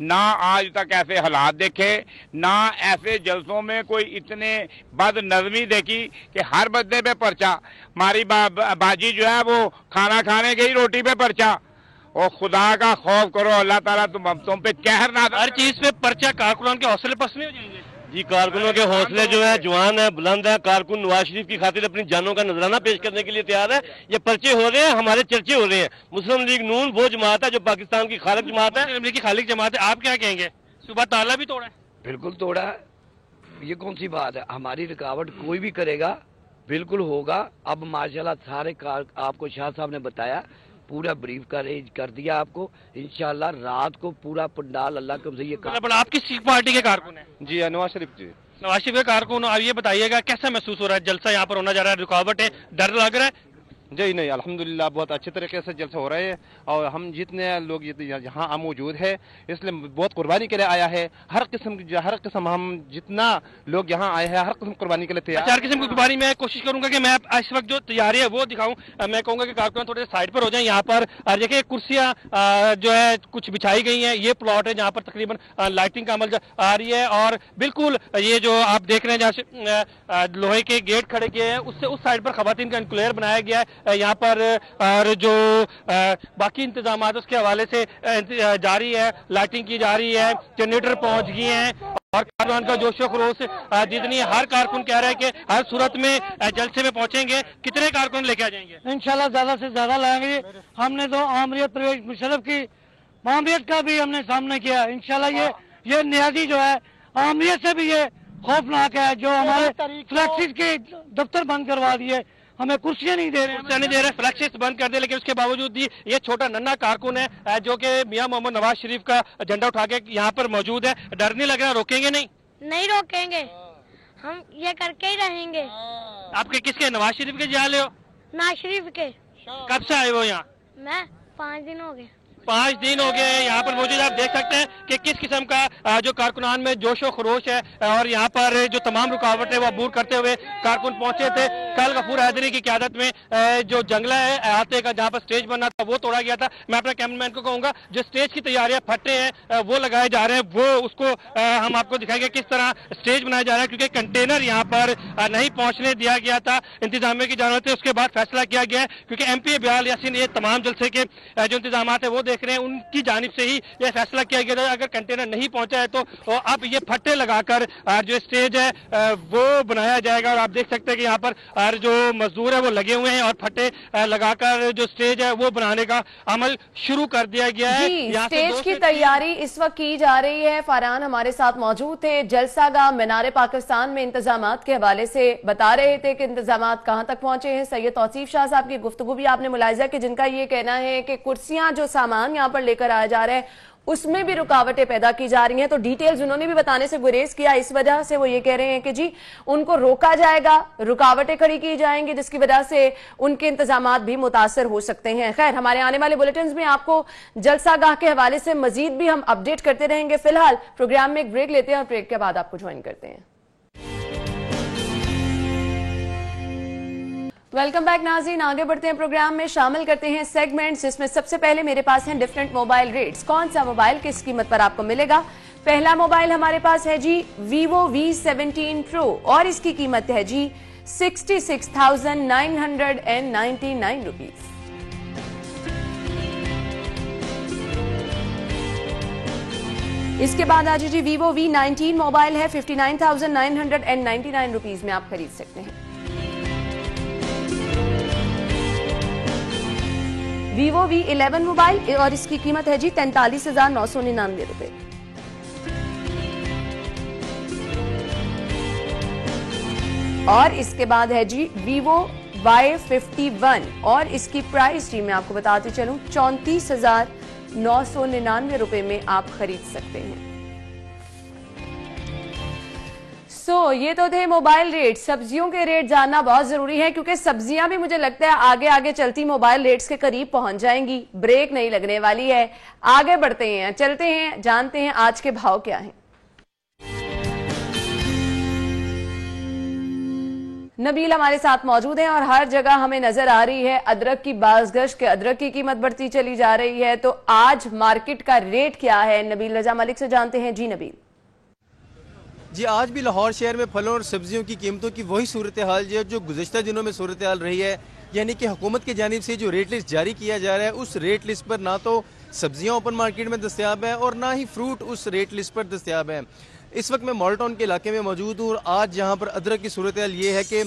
ना आज तक ऐसे हालात देखे, ना ऐसे जलसों में कोई इतने बदनज़मी देखी कि हर बंदे पे पर्चा। हमारी बाजी जो है वो खाना खाने गई, रोटी पे पर्चा। और खुदा का खौफ करो, अल्लाह ताला तुम पे कहर ना। हर चीज पे पर्चा, कारकुनान के हौसले पस्त नहीं हो जाएंगे? जी, कारकुनों के हौसले जो है जवान है, बुलंद है। कारकुन नवाज शरीफ की खातिर अपनी जानों का नजराना पेश करने के लिए तैयार है। ये पर्चे हो रहे हैं, हमारे चर्चे हो रहे हैं। मुस्लिम लीग नून वो जमात है जो पाकिस्तान की खालिक जमात है। की खालिक जमात है। आप क्या कहेंगे? सुबह ताला भी तोड़ा है? बिल्कुल तोड़ा है, ये कौन सी बात है? हमारी रुकावट कोई भी करेगा बिल्कुल होगा। अब माशाल्लाह सारे आपको शाह साहब ने बताया, पूरा ब्रीफ कर दिया आपको। इंशाल्लाह रात को पूरा पंडाल अल्लाह के ये कर। आप किस पार्टी के कारकुन हैं? जी, नवाज शरीफ जी। नवाज शरीफ के कारकुन। अब ये बताइएगा कैसा महसूस हो रहा है? जलसा यहाँ पर होना जा रहा है, रुकावट है, डर लग रहा है? जी नहीं, अल्हम्दुलिल्लाह बहुत अच्छे तरीके से जलसा हो रहा है। और हम जितने लोग यहाँ मौजूद है, इसलिए बहुत कुर्बानी के लिए आया है। हर किस्म हम जितना लोग यहाँ आए हैं, हर किस्म कुर्बानी के लिए तैयार। हर किस्म की कुर्बानी मैं कोशिश करूंगा कि मैं इस वक्त जो तैयारी है वो दिखाऊं। मैं कहूंगा कि कारकुन थोड़े साइड पर हो जाए। यहाँ पर देखिए कुर्सियां जो है कुछ बिछाई गई हैं। ये प्लॉट है जहाँ पर तकरीबन लाइटिंग का अमल आ रही है और बिल्कुल ये जो आप देख रहे हैं जहाँ से लोहे के गेट खड़े किए हैं, उससे उस साइड पर खवातीन का इंक्लेयर बनाया गया है यहाँ पर। और जो बाकी इंतजाम उसके हवाले से जारी है, लाइटिंग की जा रही है, जनरेटर पहुंच गए हैं और कारकुनान का जोश व खरोश जितनी हर कारकुन कह रहा है कि हर सूरत में जलसे में पहुंचेंगे। कितने कारकुन लेके आ जाएंगे? इंशाल्लाह ज्यादा से ज्यादा लाएंगे। हमने तो आमरीत परवेज मुशर्रफ की मामरियत का भी हमने सामना किया। इंशाल्लाह ये न्याजी जो है आमरीत से भी ये खौफनाक है, जो हमारे फ्लैक्सिस के दफ्तर बंद करवा दिए, हमें कुर्सियां नहीं दे रहे, फ्लैक्सिस बंद कर दे। लेकिन उसके बावजूद भी ये छोटा नन्हा कारकुन है जो कि मियां मोहम्मद नवाज शरीफ का झंडा उठा के यहाँ पर मौजूद है। डर नहीं लग रहा? रोकेंगे नहीं? नहीं रोकेंगे, हम ये करके ही रहेंगे। आपके किसके? नवाज शरीफ के जाले हो? नवाज शरीफ के। कब से आए हो यहाँ? मैं 5 दिन हो गए। 5 दिन हो गए यहाँ पर मौजूद। आप देख सकते हैं कि किस किस्म का जो कारकुनान में जोश व खरोश है और यहाँ पर जो तमाम रुकावटें वो अबूर करते हुए कारकुन पहुंचे थे। कल गफूर हैदरी की क़यादत में जो जंगला है अहाते का जहाँ पर स्टेज बनना था वो तोड़ा गया था। मैं अपने कैमरामैन को कहूँगा जो स्टेज की तैयारियां फटे हैं वो लगाए जा रहे हैं, वो उसको हम आपको दिखाएंगे किस तरह स्टेज बनाया जा रहा है, क्योंकि कंटेनर यहाँ पर नहीं पहुंचने दिया गया था इंतजामिया की जानब से। उसके बाद फैसला किया गया है क्योंकि MP बिलाल यासीन ये तमाम जलसे के जो इंतजाम है वो देख रहे हैं, उनकी जानिब से ही यह फैसला किया गया था अगर कंटेनर नहीं पहुंचा है तो अब ये फट्टे लगाकर जो स्टेज है वो बनाया जाएगा। और आप देख सकते हैं कि यहाँ पर जो मजदूर है वो लगे हुए हैं और फट्टे लगाकर जो स्टेज है वो बनाने का अमल शुरू कर दिया गया है। स्टेज की तैयारी इस वक्त की जा रही है। फरहान हमारे साथ मौजूद थे, जलसागाह मीनार पाकिस्तान में इंतजामात के हवाले से बता रहे थे कि इंतजामात कहां तक पहुंचे हैं। सैयद तौसीफ शाह साहब की गुफ्तगू भी आपने मुलाहिजा कि जिनका ये कहना है कि कुर्सियां जो सामान यहाँ पर लेकर आया जा रहा है उसमें भी रुकावटें पैदा की जा रही हैं। तो डिटेल्स उन्होंने भी बताने से गुरेज किया, इस वजह से वो ये कह रहे हैं कि जी उनको रोका जाएगा, रुकावटें खड़ी की जाएंगी जिसकी वजह से उनके इंतजामात भी मुतासर हो सकते हैं। खैर, हमारे आने वाले बुलेटिन में आपको जलसागाह के हवाले से मजीद भी हम अपडेट करते रहेंगे। फिलहाल प्रोग्राम में एक ब्रेक लेते हैं और ब्रेक के बाद आपको ज्वाइन करते हैं। वेलकम बैक नाज़रीन, आगे बढ़ते हैं प्रोग्राम में, शामिल करते हैं सेगमेंट्स जिसमें सबसे पहले मेरे पास हैं डिफरेंट मोबाइल रेट्स। कौन सा मोबाइल किस कीमत पर आपको मिलेगा। पहला मोबाइल हमारे पास है जी Vivo V17 Pro और इसकी कीमत है जी 66,999 रुपीज। इसके बाद आज जी Vivo V19 मोबाइल है 59,999 रुपीज में आप खरीद सकते हैं। Vivo V11 मोबाइल और इसकी कीमत है जी 43,999 रुपए। और इसके बाद है जी Vivo Y51 और इसकी प्राइस जी मैं आपको बताती चलूं 34,999 रुपए में आप खरीद सकते हैं। ये तो थे मोबाइल रेट। सब्जियों के रेट जानना बहुत जरूरी है क्योंकि सब्जियां भी मुझे लगता है आगे आगे चलती मोबाइल रेट्स के करीब पहुंच जाएंगी, ब्रेक नहीं लगने वाली है। आगे बढ़ते हैं, चलते हैं, जानते हैं आज के भाव क्या हैं। नबील हमारे साथ मौजूद हैं और हर जगह हमें नजर आ रही है अदरक की बाज़गश के अदरक की कीमत बढ़ती चली जा रही है। तो आज मार्केट का रेट क्या है, नबील रजा मलिक से जानते हैं। जी नबील। जी, आज भी लाहौर शहर में फलों और सब्जियों की कीमतों की वही सूरत हाल जो गुज़श्ता दिनों में सूरत हाल रही है, यानी कि हुकूमत की जानिब से जो रेट लिस्ट जारी किया जा रहा है उस रेट लिस्ट पर ना तो सब्जियां ओपन मार्केट में दस्तयाब है और ना ही फ्रूट उस रेट लिस्ट पर दस्तयाब है। इस वक्त मैं मॉल टाउन के इलाके में मौजूद हूँ और आज यहाँ पर अदरक की सूरत हाल ये है कि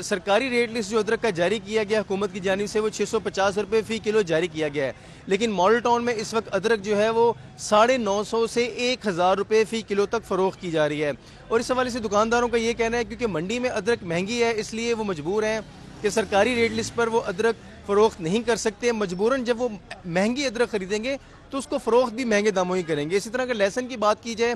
सरकारी रेट लिस्ट जो अदरक का जारी किया गया हुकूमत की जानिब से वो 650 रुपये फ़ी किलो जारी किया गया है, लेकिन मॉल टाउन में इस वक्त अदरक जो है वो 950 से 1000 रुपये फ़ी किलो तक फ़रोख्त की जा रही है। और इस हवाले से दुकानदारों का ये कहना है क्योंकि मंडी में अदरक महंगी है इसलिए वो मजबूर हैं कि सरकारी रेट लिस्ट पर वो अदरक फ़रोख्त नहीं कर सकते। मजबूरन जब वो महंगी अदरक खरीदेंगे तो उसको फ़रोख्त भी महंगे दामों ही करेंगे। इसी तरह अगर लहसुन की बात की जाए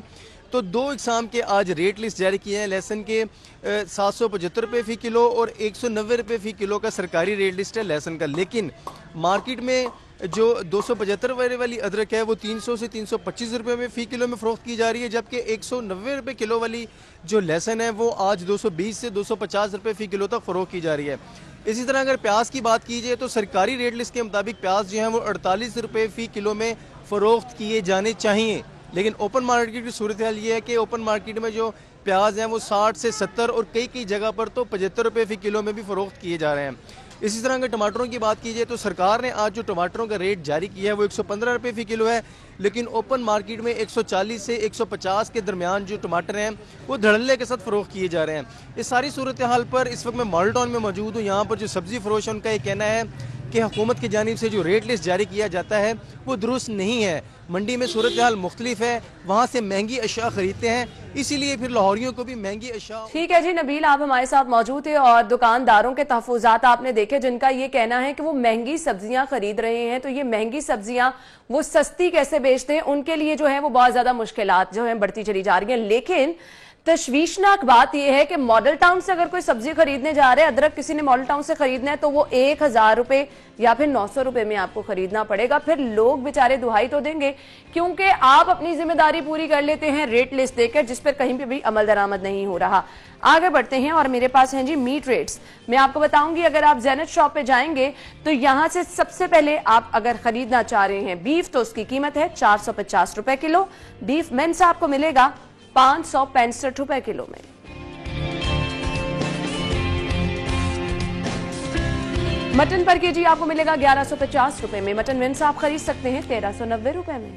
तो 2 इकसाम के आज रेट लिस्ट जारी किए हैं। लहसुन के 775 रुपये फ़ी किलो और 190 रुपये फ़ी किलो का सरकारी रेट लिस्ट है लहसुन का, लेकिन मार्केट में जो 275 वाली अदरक है वो 300 से 325 रुपये में फ़ी किलो में फ़रोख्त की जा रही है, जबकि 190 रुपये किलो वाली जो लहसुन है वो आज 220 से 250 रुपये फ़ी किलो तक फ़रोख्त की जा रही है। इसी तरह अगर प्याज की बात की जाए तो सरकारी रेट लिस्ट के मुताबिक प्याज जो है वो 48 रुपये फ़ी किलो में फ़रोख्त किए जाने चाहिए, लेकिन ओपन मार्केट की सूरत हाल ये है कि ओपन मार्केट में जो प्याज हैं वो 60 से 70 और कई कई जगह पर तो 75 रुपये फी किलो में भी फरोख्त किए जा रहे हैं। इसी तरह अगर टमाटरों की बात कीजिए तो सरकार ने आज जो टमाटरों का रेट जारी किया है वो 115 रुपये फी किलो है, लेकिन ओपन मार्केट में 140 से 150 के दरमियान जो टमाटर हैं वो धड़ल्ले के साथ फरोख्त किए जा रहे हैं। इस सारी सूरत हाल पर इस वक्त मैं मॉडल टाउन में मौजूद हूँ। यहाँ पर जो सब्जी फरोश है उनका ये कहना है कि हुकूमत की जानिब से जो रेट लिस्ट जारी किया जाता है वो दुरुस्त नहीं है। मंडी में सूरत हाल मुख्तलिफ है, वहाँ से महंगी अशिया खरीदते हैं, इसीलिए फिर लाहौरियों को भी महंगी अशिया। ठीक है जी नबील, आप हमारे साथ मौजूद थे और दुकानदारों के तहफुजात आपने देखे जिनका ये कहना है कि वो महंगी सब्जियां खरीद रहे हैं, तो ये महंगी सब्जियां वो सस्ती कैसे बेचते हैं, उनके लिए जो है वो बहुत ज्यादा मुश्किलात जो है बढ़ती चली जा रही है। लेकिन तशवीशनाक बात यह है कि मॉडल टाउन से अगर कोई सब्जी खरीदने जा रहे हैं, अदरक किसी ने मॉडल टाउन से खरीदना है तो वो 1000 रुपए या फिर 900 रुपए में आपको खरीदना पड़ेगा। फिर लोग बेचारे दुहाई तो देंगे क्योंकि आप अपनी जिम्मेदारी पूरी कर लेते हैं रेट लिस्ट देकर जिस पर कहीं पे भी अमल दरामद नहीं हो रहा। आगे बढ़ते हैं और मेरे पास हैं जी मीट रेट्स। मैं आपको बताऊंगी अगर आप ज़ैनत शॉप पे जाएंगे तो यहां से सबसे पहले आप अगर खरीदना चाह रहे हैं बीफ तो उसकी कीमत है 450 रुपए किलो। बीफ मेन्स आपको मिलेगा 565 रुपए किलो में। मटन पर केजी आपको मिलेगा 1150 रुपए में। मटन विंग्स आप खरीद सकते हैं 1390 रुपए में।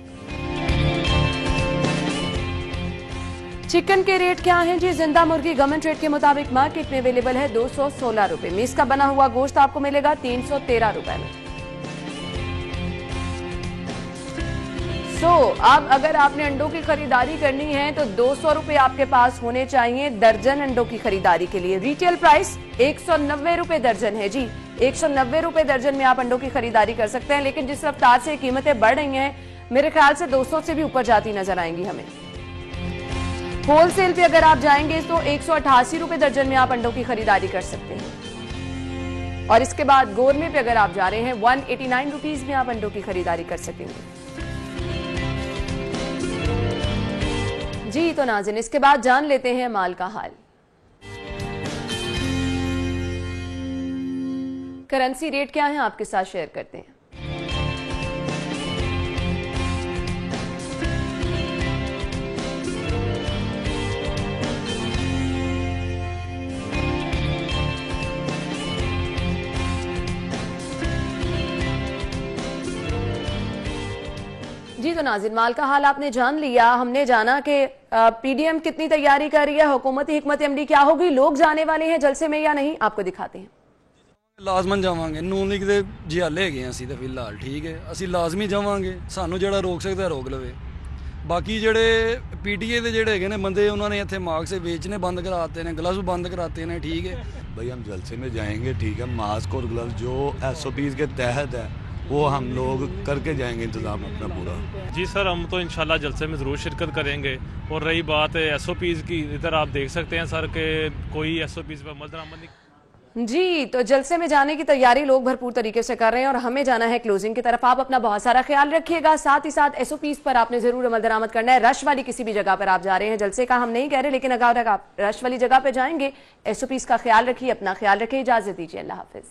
चिकन के रेट क्या हैं जी? जिंदा मुर्गी गवर्नमेंट रेट के मुताबिक मार्केट में अवेलेबल है 216 रुपए में। इसका बना हुआ गोश्त आपको मिलेगा 313 रुपए में। अब अगर आपने अंडों की खरीदारी करनी है तो 200 रुपए आपके पास होने चाहिए दर्जन अंडों की खरीदारी के लिए। रिटेल प्राइस 190 रुपए दर्जन है जी। 190 रुपए दर्जन में आप अंडों की खरीदारी कर सकते हैं, लेकिन जिस रफ्तार से कीमतें बढ़ रही हैं मेरे ख्याल से 200 से भी ऊपर जाती नजर आएंगी हमें। होलसेल पे अगर आप जाएंगे तो 188 रुपए दर्जन में आप अंडों की खरीदारी कर सकते हैं। और इसके बाद गोरमे पे अगर आप जा रहे हैं 189 रुपीज में आप अंडों की खरीदारी कर सकेंगे जी। तो नाज़रीन इसके बाद जान लेते हैं माल का हाल। करेंसी रेट क्या है आपके साथ शेयर करते हैं। जी तो नाज़रीन माल का हाल आपने जान लिया। हमने जाना कि पीडीएम कितनी तैयारी कर रही है, हुकूमती हिकमत अमली क्या होगी, लोग जाने वाले हैं जलसे में या नहीं, आपको दिखाते हैं। लाजमन जावांगे, नून लीग दे जिहाले हैगे असीं ते फिलहाल ठीक है, असीं लाजमी जावांगे, सानू जिहड़ा रोक सकदा रोक लवे। बाकी जिहड़े पीटीए दे जिहड़े हैगे ने बंदे उन्होंने इत्थे मास्क से बेचने बंद कराते हैं, ग्लव्स बंद कराते हैं, ठीक है भाई हम जलसे में जाएंगे, ठीक है, मास्क और ग्लव्स जो SOPs के तहत है वो हम लोग करके जाएंगे इंतजाम अपना पूरा। जी सर हम तो इंशाल्लाह जलसे में ज़रूर शिरकत करेंगे। और रही बात SOPs की, इधर आप देख सकते हैं सर के कोई SOPs पर अमल दरामद नहीं। जी तो जलसे में जाने की तैयारी लोग भरपूर तरीके से कर रहे हैं और हमें जाना है क्लोजिंग की तरफ। आप अपना बहुत सारा ख्याल रखिएगा, साथ ही साथ SOPs पर आपने जरूर अमल दरामद करना है। रश वाली किसी भी जगह पर आप जा रहे हैं, जलसे का हम नहीं कह रहे, लेकिन अगर आप रश वाली जगह पर जाएंगे SOPs का ख्याल रखिए, अपना ख्याल रखिए। इजाजत दीजिए, अल्लाह हाफिज।